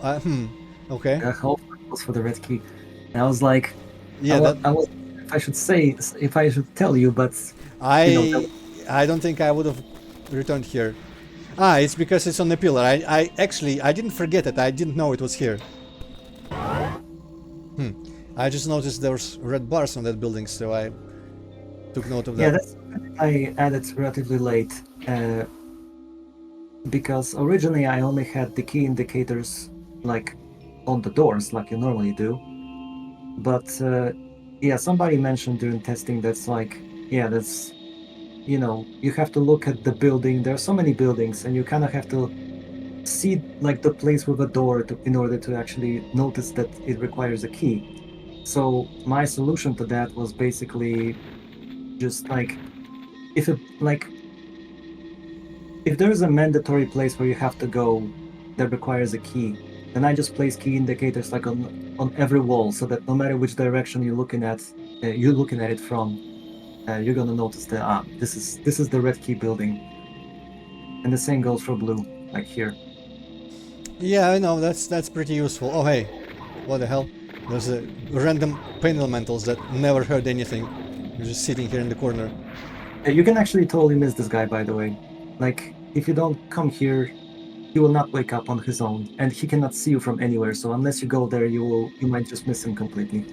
Speaker 1: okay.
Speaker 2: Hope was for the red key. And I was like,
Speaker 1: Yeah, that
Speaker 2: I was if I should say if I should tell you, but that
Speaker 1: I I don't think I would have returned here. Ah, it's because it's on the pillar. I actually I didn't forget it. I didn't know it was here. I just noticed there was red bars on that building, so I took note of
Speaker 2: yeah,
Speaker 1: that.
Speaker 2: that's I added relatively late. Because originally I only had the key indicators like on the doors like you normally do, but yeah, somebody mentioned during testing that's like, yeah, that's you have to look at the building. There are so many buildings, and you kind of have to see like the place with a door in order to actually notice that it requires a key. So my solution to that was basically just like if it like if there is a mandatory place where you have to go that requires a key, then I just place key indicators like on every wall, so that no matter which direction you're looking at it from, you're gonna notice that this is the red key building, and the same goes for blue, like here.
Speaker 1: Yeah, I know that's pretty useful. Oh hey, what the hell? There's a random pain elementals that never heard anything. They're just sitting here in the corner.
Speaker 2: You can actually totally miss this guy, by the way. Like if you don't come here, he will not wake up on his own, and he cannot see you from anywhere. So unless you go there, you might just miss him completely.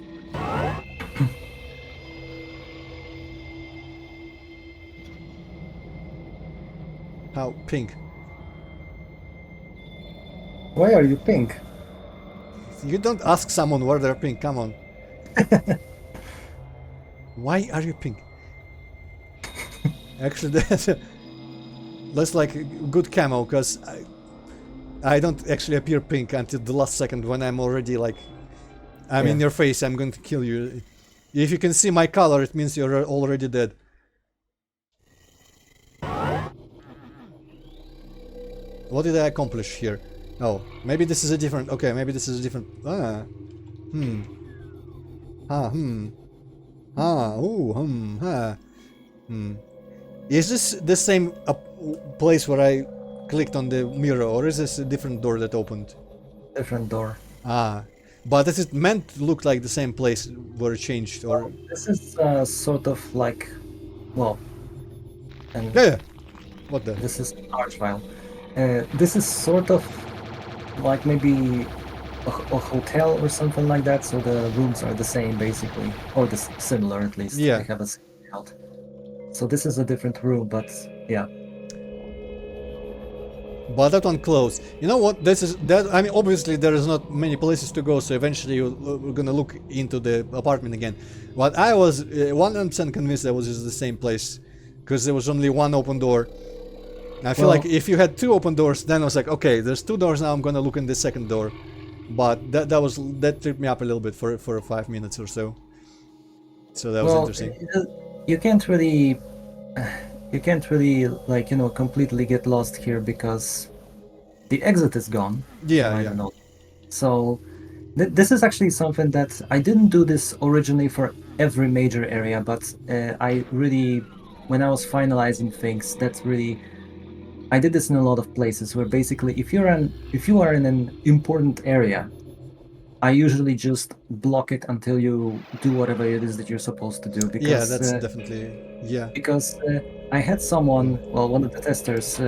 Speaker 1: How pink?
Speaker 2: Why are you pink?
Speaker 1: You don't ask someone where they're pink. Come on. Why are you pink? Actually, that's like a good camo, because I don't actually appear pink until the last second when I'm already like I'm in
Speaker 2: Yeah.
Speaker 1: your face. I'm going to kill you. If you can see my color, it means you're already dead. What did I accomplish here? Oh, maybe this is a different. Okay, maybe this is a different. Ah, hmm. Ah, hmm. Ah, ooh, ah. Hmm. Is this the same place where I clicked on the mirror, or is this a different door that opened?
Speaker 2: Different door.
Speaker 1: Ah, but is it meant to look like the same place where it changed, or?
Speaker 2: This is sort of like, well, and
Speaker 1: Yeah, yeah. What the?
Speaker 2: this is Archvile. This is sort of like maybe a hotel or something like that. So the rooms are the same basically, or similar at least. They
Speaker 1: Yeah.
Speaker 2: have a same layout. So this is a different room, but yeah.
Speaker 1: But that one closed. You know what? This is that. I mean, obviously there is not many places to go, so eventually we're gonna look into the apartment again. But I was 100% convinced that was just the same place, because there was only one open door. I feel like
Speaker 2: Well,
Speaker 1: if you had two open doors, then I was like, okay, there's two doors now. I'm gonna look in the second door. But that tripped me up a little bit for 5 minutes or so. So that was
Speaker 2: well,
Speaker 1: interesting.
Speaker 2: you can't really, you can't really like completely get lost here because the exit is gone. You
Speaker 1: Yeah,
Speaker 2: might
Speaker 1: yeah,
Speaker 2: have noticed. So this is actually something that I didn't do this originally for every major area, but I really, when I was finalizing things, that's really I did this in a lot of places where basically if you are in an important area, I usually just block it until you do whatever it is that you're supposed to do
Speaker 1: yeah.
Speaker 2: because
Speaker 1: That's definitely yeah.
Speaker 2: I had someone, well, one of the testers,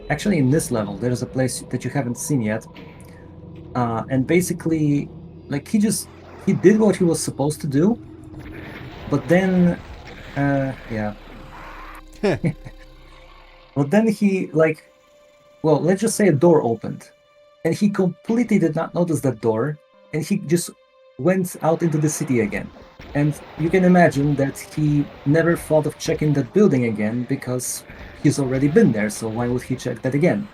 Speaker 2: actually in this level, there's a place that you haven't seen yet, and basically, like he did what he was supposed to do, but then, yeah, but then he like, well, let's just say a door opened, and he completely did not notice that door, and he just went out into the city again. And you can imagine that he never thought of checking that building again because he's already been there, so why would he check that again?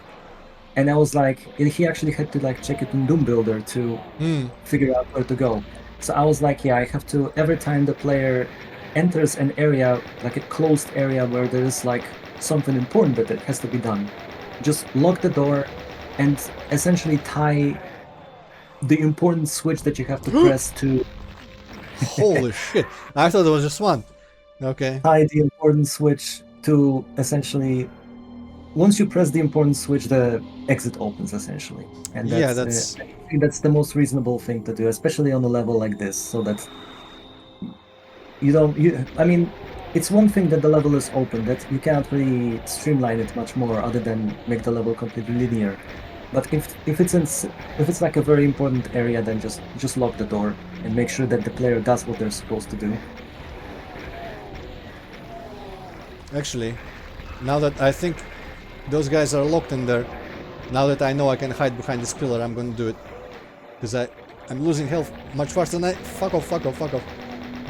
Speaker 2: And I was like, and he actually had to like check it in Doom Builder to
Speaker 1: Hmm.
Speaker 2: figure out where to go. So I was like, yeah, I have to every time the player enters an area, like a closed area where there is like something important that has to be done, just lock the door and essentially tie the important switch that you have to press to
Speaker 1: Holy shit! I thought there was just one. Okay.
Speaker 2: tie the important switch to essentially once you press the important switch, the exit opens essentially, and
Speaker 1: Yeah,
Speaker 2: that's
Speaker 1: that's
Speaker 2: I think that's the most reasonable thing to do, especially on a level like this, so that you don't you I mean it's one thing that the level is open that you cannot really streamline it much more other than make the level completely linear. But if it's like a very important area, then just lock the door and make sure that the player does what they're supposed to do.
Speaker 1: actually. Now that I think those guys are locked in there, now that I know I can hide behind this pillar, I'm gonna do it. Because I'm losing health much faster than I... Fuck off, fuck off, fuck off.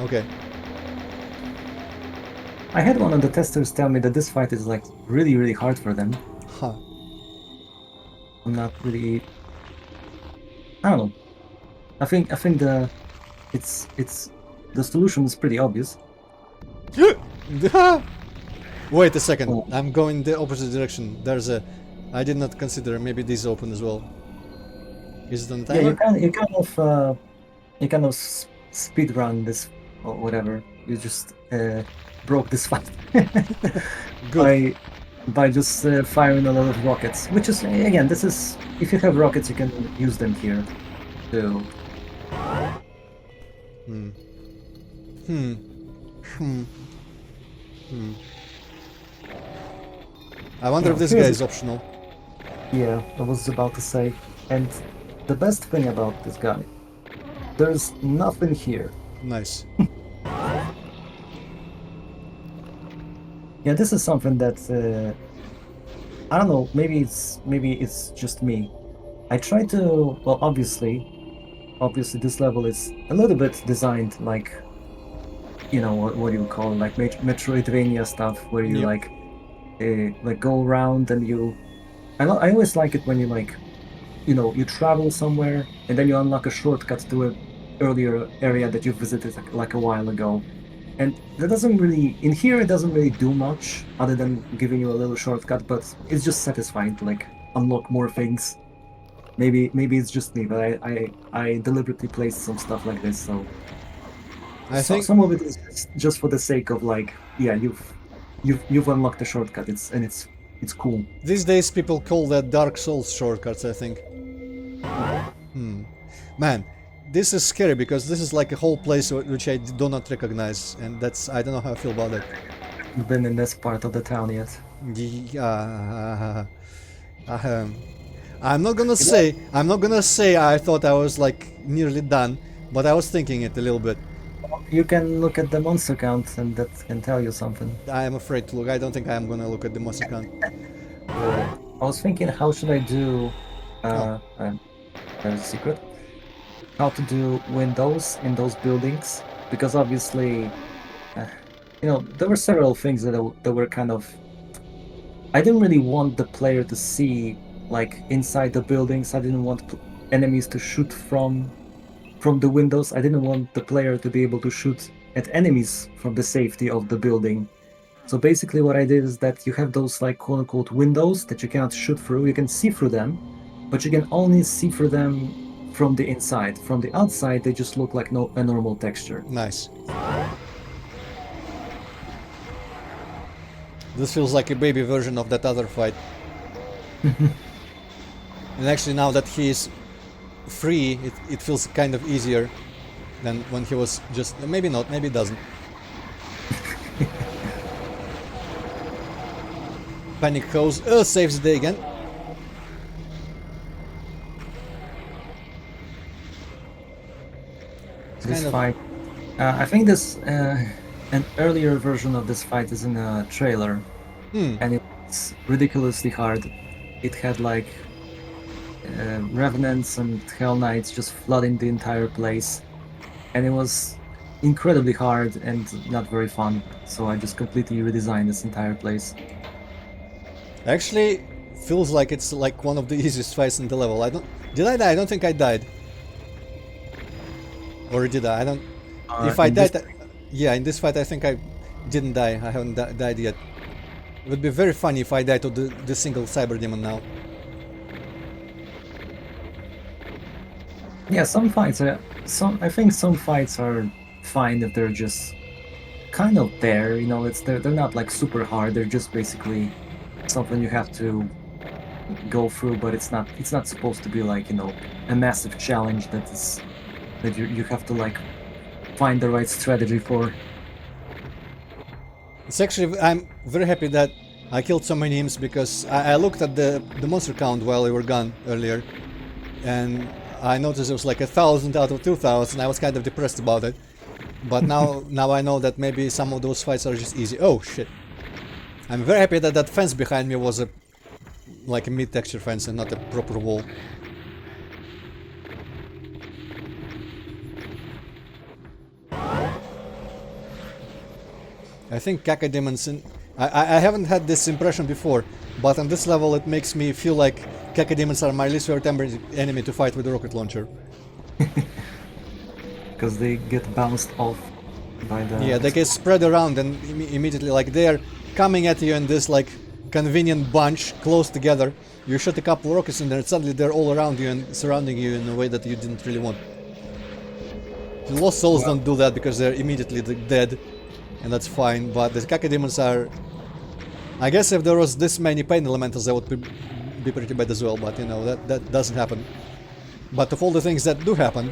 Speaker 1: Okay.
Speaker 2: I had one of the testers tell me that this fight is like really hard for them.
Speaker 1: Huh.
Speaker 2: I'm not really I don't know. I think it's the solution is pretty obvious.
Speaker 1: Wait a second.
Speaker 2: Oh,
Speaker 1: I'm going the opposite direction. There's a... I did not consider. Maybe this open as well. Is it on the
Speaker 2: yeah,
Speaker 1: timer?
Speaker 2: you kind of speed run this or whatever. You just broke this fight
Speaker 1: Good.
Speaker 2: by by just firing a lot of rockets. Which is again, this is if you have rockets, you can use them here too.
Speaker 1: Hmm. Hmm. Hmm. Hmm. I wonder if
Speaker 2: Now
Speaker 1: this guy
Speaker 2: here's
Speaker 1: is optional.
Speaker 2: yeah, I was about to say, and the best thing about this guy, there's nothing here.
Speaker 1: Nice.
Speaker 2: Yeah, this is something that I don't know. Maybe it's just me. I try to well, obviously this level is a little bit designed like what do you call it, like Metroidvania stuff where you
Speaker 1: Yep.
Speaker 2: like go around and I always like it when you like you travel somewhere and then you unlock a shortcut to a earlier area that you visited like a while ago. And that doesn't really, in here, it doesn't really do much other than giving you a little shortcut, but it's just satisfying to like unlock more things. Maybe it's just me, but I deliberately placed some stuff like this, so
Speaker 1: I think
Speaker 2: some of it is just for the sake of like, yeah, you've unlocked a shortcut. It's cool.
Speaker 1: these days people call that Dark Souls shortcuts, I think. Man, this is scary because this is like a whole place which I do not recognize, and that's... I don't know how I feel about that.
Speaker 2: I've been in this part of the town yet.
Speaker 1: Yeah. Um, I'm not gonna
Speaker 2: You know,
Speaker 1: say... I'm not gonna say I thought I was like nearly done, but I was thinking it a little bit.
Speaker 2: you can look at the monster count, and that can tell you something.
Speaker 1: I am afraid to look. I don't think I am gonna look at the monster count.
Speaker 2: I was thinking, how should I do?
Speaker 1: Oh,
Speaker 2: There's a secret. How to do windows in those buildings because obviously, uh, there were several things that were kind of. I didn't really want the player to see like inside the buildings. I didn't want enemies to shoot from the windows. I didn't want the player to be able to shoot at enemies from the safety of the building. So basically, what I did is that you have those like quote unquote windows that you cannot shoot through. You can see through them, but you can only see through them from the inside. From the outside, they just look like a normal texture.
Speaker 1: nice. This feels like a baby version of that other fight. And actually, now that he is free, it feels kind of easier than when he was just... Maybe not, maybe it doesn't. Panic goes, saves the day again. It's
Speaker 2: This
Speaker 1: kind of...
Speaker 2: fight, I think this an earlier version of this fight is in a trailer,
Speaker 1: Hmm,
Speaker 2: and it's ridiculously hard. It had like revenants and hell knights just flooding the entire place, and it was incredibly hard and not very fun. So I just completely redesigned this entire place.
Speaker 1: Actually, feels like it's like one of the easiest fights in the level. I don't. Did I die? I don't think I died. Or did I? I don't. If I
Speaker 2: In this,
Speaker 1: died, yeah, in this fight I think I didn't die. I haven't died yet. It would be very funny if I died to the single cyber demon now.
Speaker 2: yeah, some fights are I think some fights are fine if they're just kind of there. You know, they're not like super hard. They're just basically something you have to go through, but it's not supposed to be like, you know, a massive challenge that you have to like find the right strategy for.
Speaker 1: It's actually, I'm very happy that I killed so many imps because I looked at the monster count while we were gone earlier, and I noticed it was like 1,000 out of 2,000. I was kind of depressed about it, but now I know that maybe some of those fights are just easy. Oh shit! I'm very happy that that fence behind me was like a mid-texture fence and not a proper wall. I think Cacodemons in... I haven't had this impression before, but on this level it makes me feel like Cacodemons are my least favorite enemy to fight with a rocket launcher.
Speaker 2: Because they get bounced off by the...
Speaker 1: Yeah, they get spread around and immediately, like, they're coming at you in this, like, convenient bunch, close together. You shoot a couple rockets in there and suddenly they're all around you and surrounding you in a way that you didn't really want. The Lost Souls don't do that because they're immediately dead. And that's fine, but the Cacodemons are... I guess if there was this many pain elementals, that would be pretty bad as well, but you know, that doesn't happen. But of all the things that do happen...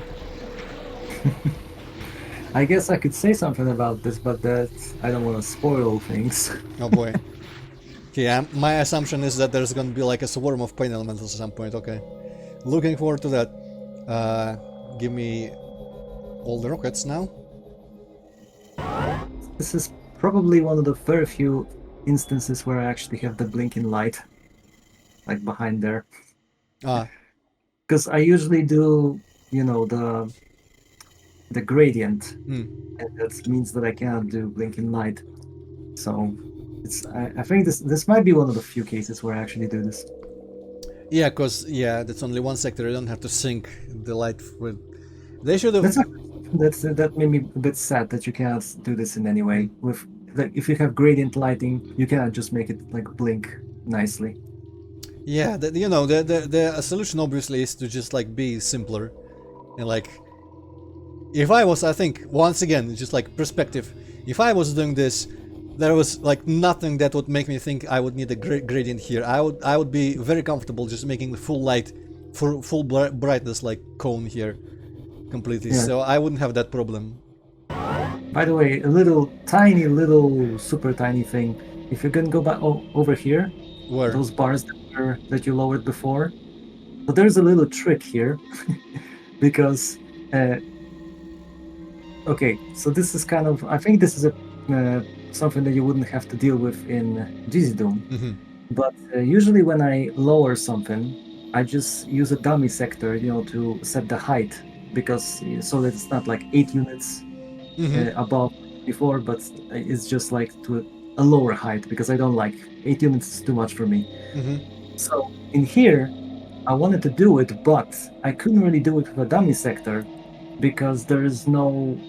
Speaker 2: I guess I could say something about this, but that I don't want to spoil things.
Speaker 1: Oh boy. Okay, my assumption is that there's gonna be like a swarm of pain elementals at some point, okay. Looking forward to that. Give me all the rockets now.
Speaker 2: This is probably one of the very few instances where I actually have the blinking light, like behind there.
Speaker 1: Ah,
Speaker 2: Because I usually do, you know, the gradient, and that means that I cannot do blinking light. So I think this might be one of the few cases where I actually do this.
Speaker 1: yeah, cause yeah, that's only one sector. You don't have to sync the light with. They should have.
Speaker 2: That made me a bit sad that you cannot do this in any way. With like, if you have gradient lighting, you cannot just make it like blink nicely.
Speaker 1: Yeah, you know, the solution obviously is to just like be simpler, and like, if I was, I think once again, just like perspective, if I was doing this, there was like nothing that would make me think I would need a gradient here. I would be very comfortable just making the full light, full brightness like cone here, completely.
Speaker 2: Yeah.
Speaker 1: So I wouldn't have that problem.
Speaker 2: By the way, a little tiny, little super tiny thing. If you can go back over here,
Speaker 1: Where?
Speaker 2: those bars that you lowered before. But there's a little trick here, because okay, so this is kind of, I think this is a something that you wouldn't have to deal with in Dizzy Doom. But usually when I lower something, I just use a dummy sector, you know, to set the height, because so that it's not like 8 units above before, but it's just like to a lower height, because I don't like 8 units is too much for me. So in here, I wanted to do it, but I couldn't really do it with a dummy sector because there is no,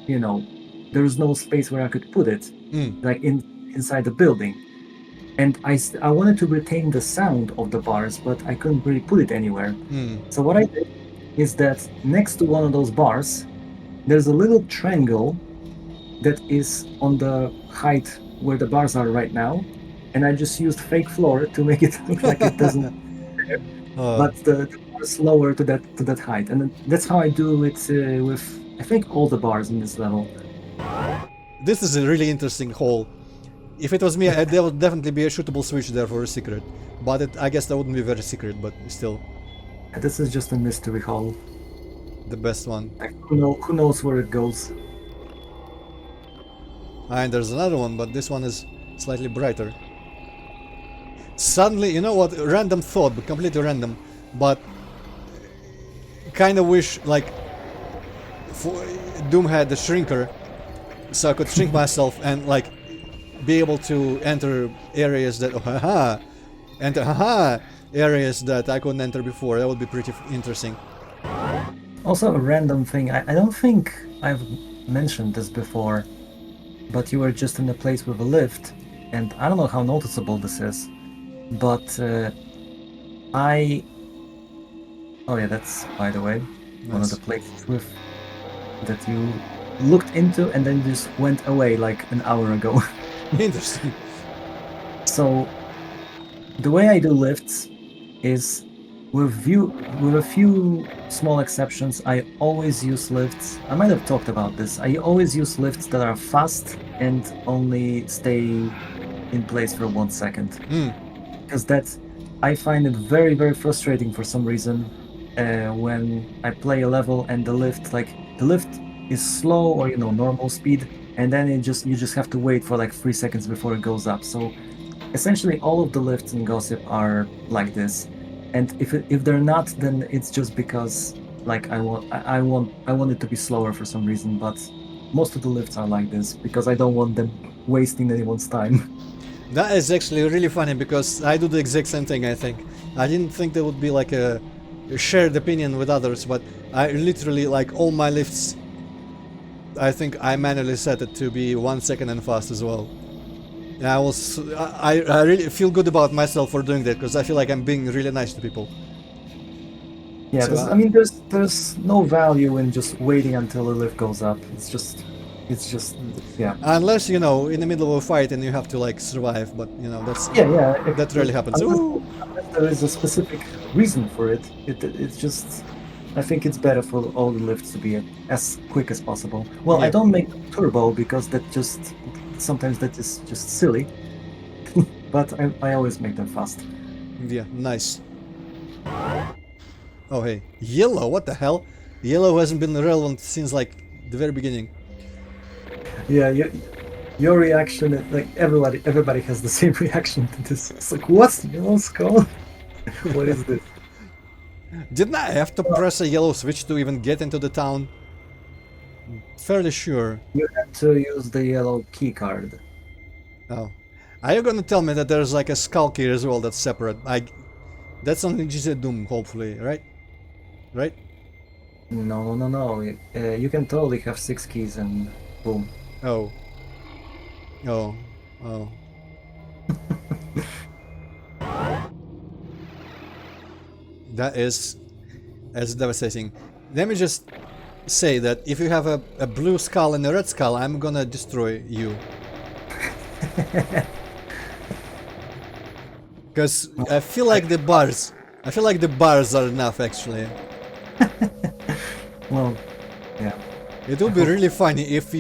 Speaker 2: you know, there is no space where I could put it, like inside the building. And I wanted to retain the sound of the bars, but I couldn't really put it anywhere. So what I did is that next to one of those bars, there's a little triangle that is on the height where the bars are right now, and I just used fake floor to make it look like it doesn't there. But the bars lower to that height, and that's how I do it with, I think, all the bars in this level.
Speaker 1: This is a really interesting hole. If it was me, there would definitely be a shootable switch there for a secret. But I guess that wouldn't be very secret, but still.
Speaker 2: This is just a mystery hole.
Speaker 1: The best one.
Speaker 2: Like, who knows where it goes?
Speaker 1: And there's another one, but this one is slightly brighter. Suddenly, you know what? Random thought, but completely random. But kind of wish, like, Doom had the shrinker, so I could shrink myself and like be able to enter areas that areas that I couldn't enter before. That would be pretty interesting.
Speaker 2: Also, a random thing. I don't think I've mentioned this before, but you were just in a place with a lift, and I don't know how noticeable this is, but Oh yeah, that's, by the way, one of the
Speaker 1: Nice.
Speaker 2: places with that you looked into and then just went away like an hour ago.
Speaker 1: Interesting.
Speaker 2: So the way I do lifts is with a few small exceptions, I always use lifts. I might have talked about this. I always use lifts that are fast and only stay in place for 1 second. Because I find it very, very frustrating for some reason when I play a level and the lift is slow or normal speed, and then you just have to wait for like 3 seconds before it goes up. So essentially, all of the lifts in Gossip are like this, and if they're not, then it's just because like I want it to be slower for some reason. But most of the lifts are like this because I don't want them wasting anyone's time.
Speaker 1: That is actually really funny because I do the exact same thing. I think I didn't think there would be like a shared opinion with others, but I literally like all my lifts. I think I manually set it to be 1 second and fast as well. And I really feel good about myself for doing that because I feel like I'm being really nice to people.
Speaker 2: Yeah,
Speaker 1: So
Speaker 2: I mean, there's no value in just waiting until the lift goes up. It's just yeah.
Speaker 1: unless in the middle of a fight and you have to like survive, but
Speaker 2: Yeah.
Speaker 1: that rarely happens.
Speaker 2: Unless,
Speaker 1: Ooh.
Speaker 2: unless there is a specific reason for it, it's just. I think it's better for all the lifts to be as quick as possible. Well, I
Speaker 1: Yeah.
Speaker 2: don't make turbo because sometimes that is just silly. But I always make them fast.
Speaker 1: Yeah, nice. Oh hey, yellow. What the hell? Yellow hasn't been relevant since like the very beginning.
Speaker 2: Yeah, your reaction, like everybody has the same reaction to this. It's like, what's yellow skull? What is this?
Speaker 1: Didn't I have to press a yellow switch to even get into the town? Fairly sure.
Speaker 2: You have to use the yellow key card.
Speaker 1: Oh. Are you gonna tell me that there's like a skull key as well that's separate? That's something GZ Doom, hopefully, right? Right?
Speaker 2: No. You can totally have 6 keys and boom.
Speaker 1: Oh. Oh. Oh. That is devastating. Let me just say that if you have a blue skull and a red skull, I'm gonna destroy you. Because I feel like the bars are enough actually.
Speaker 2: Well, yeah.
Speaker 1: It would be really funny if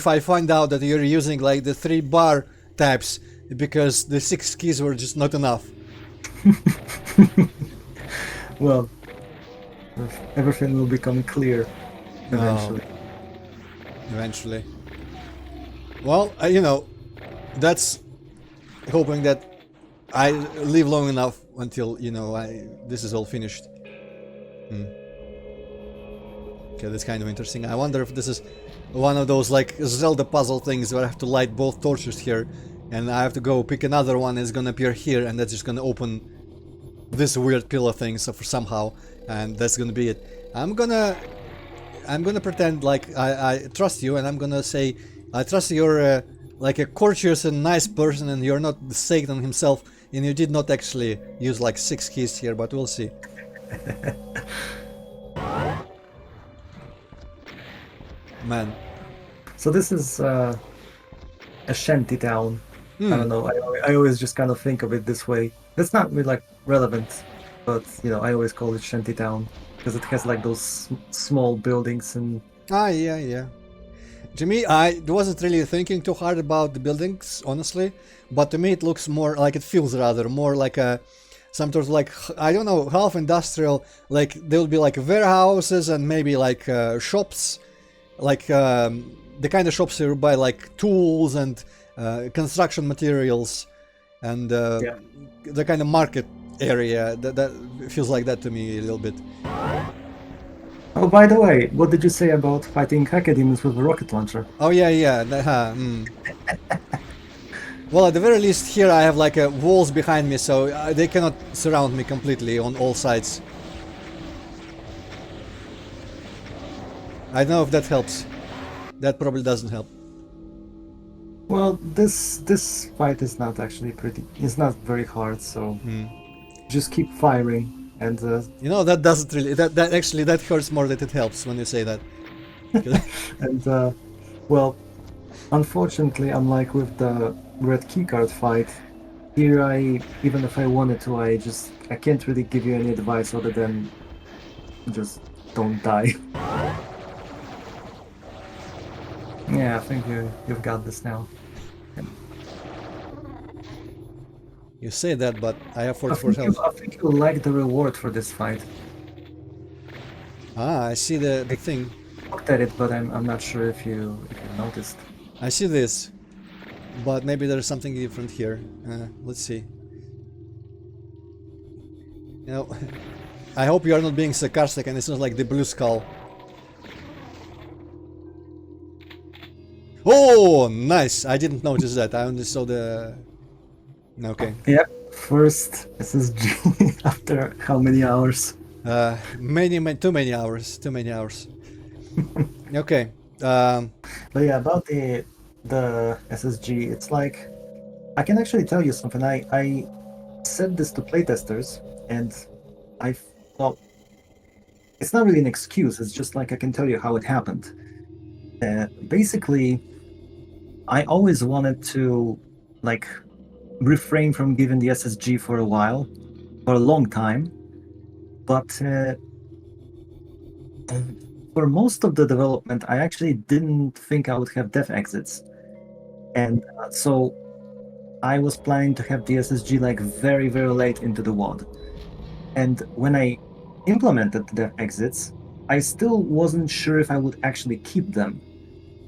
Speaker 1: I find out that you're using like the 3 bar types because the 6 keys were just not enough.
Speaker 2: Well, everything will become clear eventually.
Speaker 1: Eventually. Well, that's hoping that I live long enough until this is all finished. Okay, that's kind of interesting. I wonder if this is one of those like Zelda puzzle things where I have to light both torches here, and I have to go pick another one. It's gonna appear here, and that's just gonna open this weird pillar thing somehow, and that's gonna be it. I'm gonna pretend like I trust you, and I'm gonna say I trust you're like a courteous and nice person, and you're not Satan himself, and you did not actually use like 6 keys here, but we'll see. Man.
Speaker 2: So this is a shanty town. I don't know. I always just kind of think of it this way. That's not really like relevant, but I always call it shanty town because it has like those small buildings and.
Speaker 1: Yeah. To me, I wasn't really thinking too hard about the buildings, honestly, but to me it looks more like it feels rather more like some sort of like, I don't know, half industrial. Like there will be like warehouses and maybe like shops, like the kind of shops you buy like tools and construction materials, and the kind of market area that feels like that to me a little bit.
Speaker 2: Oh, by the way, what did you say about fighting Hackademons with a rocket launcher?
Speaker 1: Oh yeah, yeah. Well, at the very least here I have like walls behind me, so they cannot surround me completely on all sides. I don't know if that helps. That probably doesn't help.
Speaker 2: Well, this fight is not actually pretty. It's not very hard, so just keep firing and
Speaker 1: You know, that doesn't really. That actually that hurts more than it helps when you say that.
Speaker 2: and well, unfortunately, unlike with the red keycard fight, here even if I wanted to, I can't really give you any advice other than just don't die. Yeah, I think you've got this now.
Speaker 1: You say that, but I have
Speaker 2: I
Speaker 1: 44
Speaker 2: think
Speaker 1: health.
Speaker 2: I think you'll like the reward for this fight.
Speaker 1: Ah, I see the thing.
Speaker 2: Looked at it, but I'm not sure if you noticed.
Speaker 1: I see this, but maybe there's something different here. Let's see. You know, I hope you are not being sarcastic and it's not like the blue skull. Oh, nice! I didn't notice that. I only saw the. Okay.
Speaker 2: Yep, first SSG after how many hours?
Speaker 1: Too many hours. Too many hours. Okay.
Speaker 2: But yeah, about the SSG, it's like I can actually tell you something. I said this to playtesters, and I well, it's not really an excuse. It's just like I can tell you how it happened. Basically, I always wanted to like refrain from giving the SSG for a while, for a long time, but for most of the development, I actually didn't think I would have dev exits, and so I was planning to have the SSG like very, very late into the WOD. And when I implemented the dev exits, I still wasn't sure if I would actually keep them.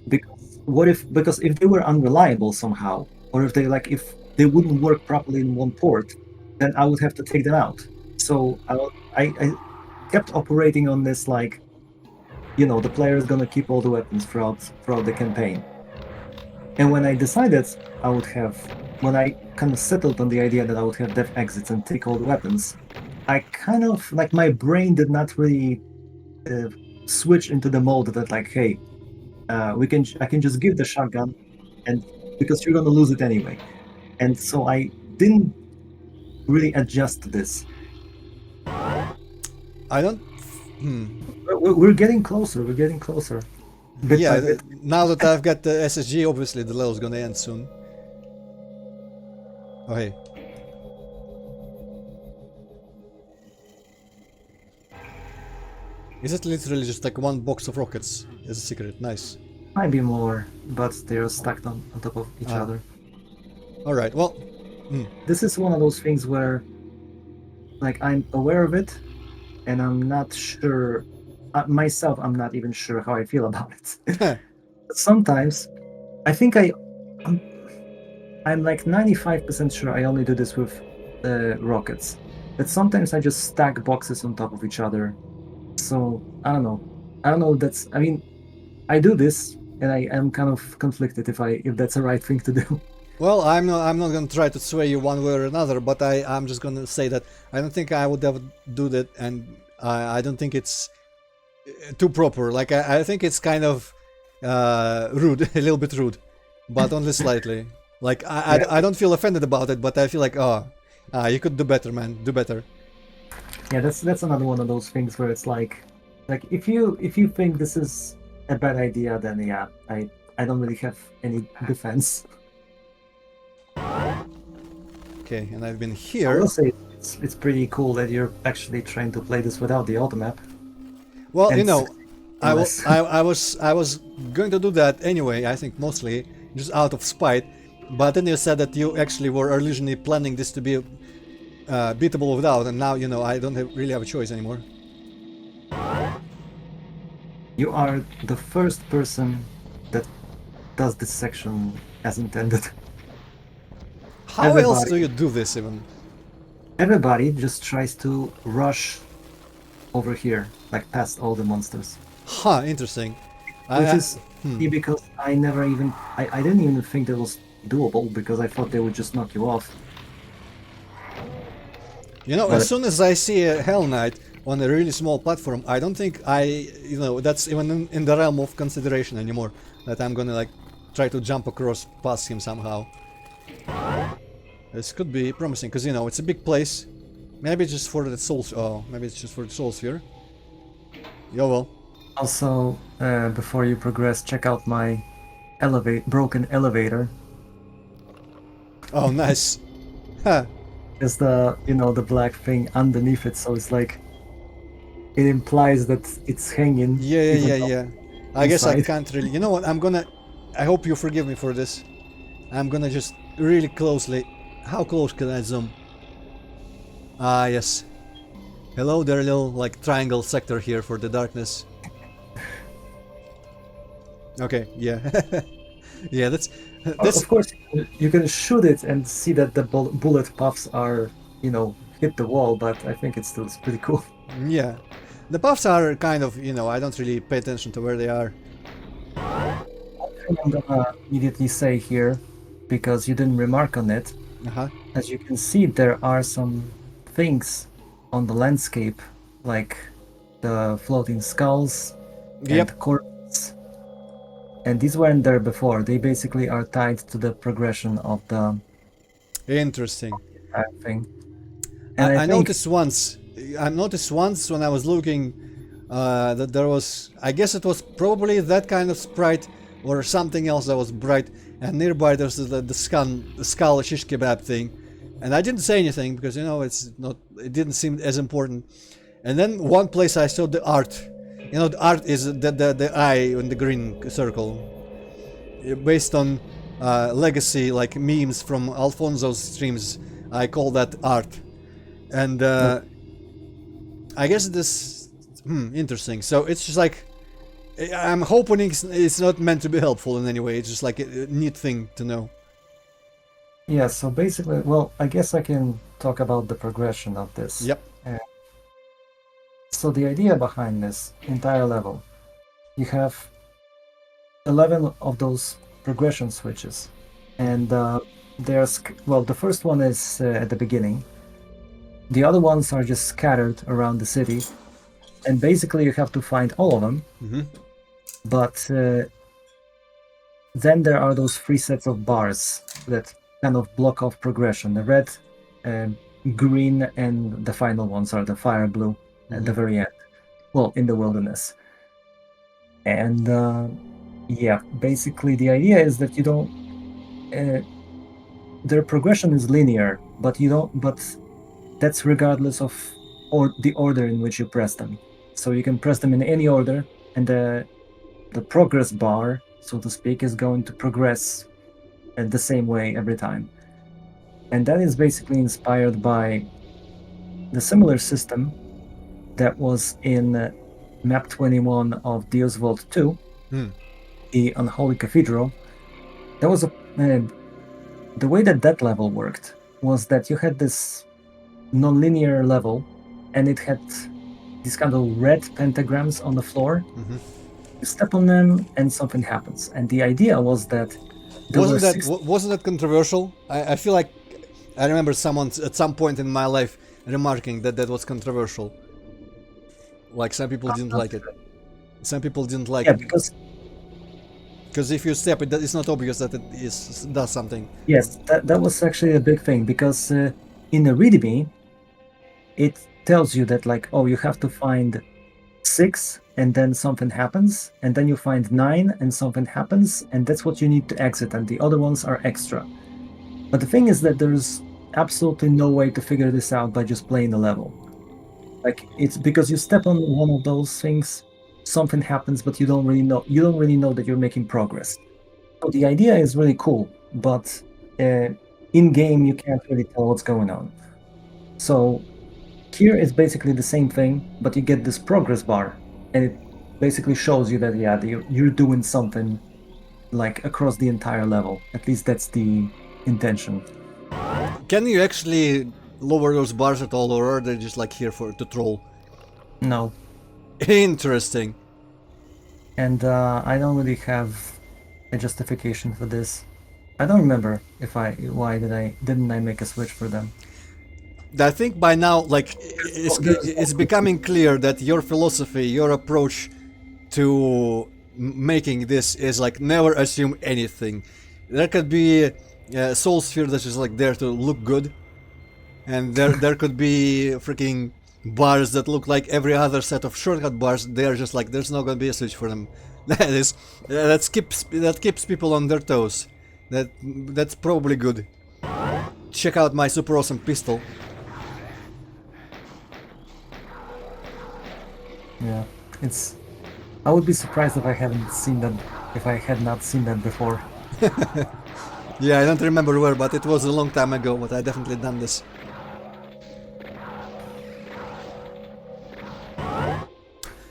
Speaker 2: Because if they were unreliable somehow, or if they wouldn't work properly in one port, then I would have to take them out. So I kept operating on this like, the player is gonna keep all the weapons throughout the campaign. And when I decided when I kind of settled on the idea that I would have dev exits and take all the weapons, I kind of like my brain did not really switch into the mode that like, hey, I can just give the shotgun, and because you're gonna lose it anyway. And so I didn't really adjust to this.
Speaker 1: I don't.
Speaker 2: We're getting closer. We're getting closer. Bit
Speaker 1: Yeah,
Speaker 2: by bit.
Speaker 1: now that I've got the SSG, obviously the level's gonna end soon. Oh hey. Is it literally just like one box of rockets as a secret? Nice.
Speaker 2: Might be more, but they're stacked on top of each other.
Speaker 1: Alright, well.
Speaker 2: This is one of those things where, like, I'm aware of it, and I'm not sure myself. I'm not even sure how I feel about it. But sometimes, I think I'm like 95% sure I only do this with rockets. But sometimes I just stack boxes on top of each other. So I don't know. I mean, I do this, and I am kind of conflicted if that's the right thing to do.
Speaker 1: Well, I'm not gonna try to sway you one way or another, but I'm just gonna say that I don't think I would ever do that, and I don't think it's too proper. Like I think it's kind of rude, a little bit rude, but only slightly. Like I don't feel offended about it, but I feel like you could do better, man. Do better.
Speaker 2: Yeah, that's another one of those things where it's like if you think this is a bad idea, then yeah, I don't really have any defense.
Speaker 1: Okay, and I've been
Speaker 2: I
Speaker 1: here.
Speaker 2: will say it's pretty cool that you're actually trying to play this without the automap.
Speaker 1: Well,
Speaker 2: And
Speaker 1: you know,
Speaker 2: less.
Speaker 1: I was going to do that anyway. I think mostly just out of spite. But then you said that you actually were originally planning this to be beatable without, and now I don't really have a choice anymore.
Speaker 2: You are the first person that does this section as intended.
Speaker 1: How else do you do this even?
Speaker 2: Everybody just tries to rush over here, like past all the monsters.
Speaker 1: Huh, interesting.
Speaker 2: Which
Speaker 1: I,
Speaker 2: is funny because I never even I didn't even think that was doable because I thought they would just knock you off.
Speaker 1: you know, as
Speaker 2: But
Speaker 1: soon as I see a Hell Knight on a really small platform, I don't think that's even in the realm of consideration anymore. That I'm gonna like try to jump across past him somehow. This could be promising because it's a big place. Maybe it's just for the souls. Oh, maybe it's just for the soul sphere. Yo, well.
Speaker 2: also, before you progress, check out my broken elevator.
Speaker 1: Oh, nice. Huh.
Speaker 2: There's the black thing underneath it, so it's like it implies that it's hanging,
Speaker 1: Yeah, yeah,
Speaker 2: even
Speaker 1: yeah,
Speaker 2: though
Speaker 1: yeah. I guess I
Speaker 2: inside.
Speaker 1: can't really. You know what? I hope you forgive me for this. I'm gonna just really closely. How close can I zoom? Ah, yes. Hello there, little like triangle sector here for the darkness. Okay, yeah. Yeah, that's
Speaker 2: Of course, you can shoot it and see that the bullet puffs are, hit the wall, but I think it's pretty cool.
Speaker 1: yeah. The buffs are kind of, I don't really pay attention to where they are.
Speaker 2: Thing I'm gonna immediately say here, because you didn't remark on it,
Speaker 1: Uh-huh.
Speaker 2: as you can see, there are some things on the landscape, like the floating skulls
Speaker 1: Yep.
Speaker 2: and corpses. And these weren't there before. They basically are tied to the progression of the
Speaker 1: Interesting.
Speaker 2: entire thing. And I
Speaker 1: I
Speaker 2: think,
Speaker 1: noticed once. I noticed once when I was looking that there was. I guess it was probably that kind of sprite or something else that was bright. And nearby there's the skull shish kebab thing. And I didn't say anything because it's not. It didn't seem as important. And then one place I saw the art. The art is the eye in the green circle, based on legacy like memes from Alfonso's streams. I call that art. And I guess this interesting. So it's just like I'm hoping it's not meant to be helpful in any way. It's just like a neat thing to know.
Speaker 2: yeah, so basically, well, I guess I can talk about the progression of this.
Speaker 1: Yep.
Speaker 2: Uh, so the idea behind this entire level, you have 11 of those progression switches. And the first one is at the beginning. The other ones are just scattered around the city. And basically, you have to find all of them.
Speaker 1: Mm-hmm.
Speaker 2: But then there are those three sets of bars that kind of block off progression. The red, green, and the final ones are the fire blue at the very end. Well, in the wilderness. And yeah, basically the idea is that you don't. Their progression is linear, but you don't. But that's regardless of the order in which you press them. So you can press them in any order, and the progress bar, so to speak, is going to progress in the same way every time. And that is basically inspired by the similar system that was in map 21 of Deus Vault 2, the Unholy Cathedral. That was the way that level worked was that you had this non-linear level, and it had these kind of red pentagrams on the floor. You step on them, and something happens. And the idea was that
Speaker 1: Wasn't that controversial? I feel like I remember someone at some point in my life remarking that was controversial. Like some people didn't like it. Some people didn't like
Speaker 2: yeah,
Speaker 1: it
Speaker 2: because
Speaker 1: if you step it, it's not obvious that does something.
Speaker 2: yes, that was actually a big thing because in the README, it tells you that like, oh, you have to find 6 and then something happens, and then you find 9 and something happens, and that's what you need to exit, and the other ones are extra. But the thing is that there's absolutely no way to figure this out by just playing the level. Like, it's because you step on one of those things, something happens, but you don't really know that you're making progress. So the idea is really cool, but in game you can't really tell what's going on. So here it's basically the same thing, but you get this progress bar, and it basically shows you that you're doing something like across the entire level. At least that's the intention.
Speaker 1: Can you actually lower those bars at all, or are they just like here to troll?
Speaker 2: No.
Speaker 1: Interesting.
Speaker 2: And I don't really have a justification for this. I don't remember if why didn't I make a switch for them.
Speaker 1: I think by now, like,
Speaker 2: There's
Speaker 1: it's becoming clear that your philosophy, your approach to making this is like never assume anything. There could be a soul sphere that is like there to look good, and there could be freaking bars that look like every other set of shortcut bars. They're just like there's not gonna be a switch for them. That keeps people on their toes. That's probably good. Check out my super awesome pistol.
Speaker 2: Yeah, it's. I would be surprised if I haven't seen that. If I had not seen that before.
Speaker 1: Yeah, I don't remember where, but it was a long time ago. But I definitely done this.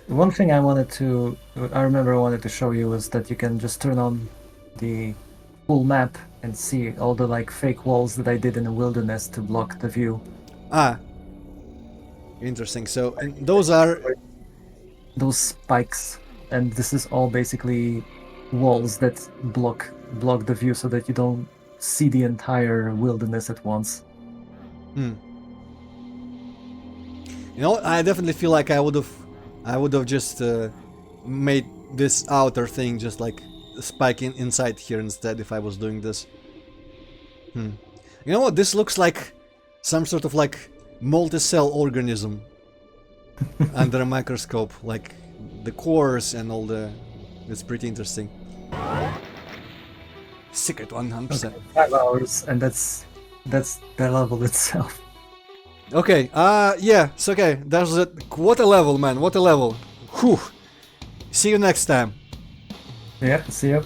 Speaker 2: One thing I remember I wanted to show you was that you can just turn on the full map and see all the like fake walls that I did in the wilderness to block the view.
Speaker 1: Ah, interesting. So and those are
Speaker 2: Those spikes, and this is all basically walls that block the view so that you don't see the entire wilderness at once.
Speaker 1: You know, I definitely feel like I would have just made this outer thing just like spiking inside here instead if I was doing this. You know what? This looks like some sort of like multi-cell organism under a microscope, like the cores and all the. It's pretty interesting. Secret 100%.
Speaker 2: 5 hours, and that's the level itself.
Speaker 1: Okay, yeah, it's okay. That's it. What a level, man. What a level. Whew. See you next time.
Speaker 2: Yeah, see ya.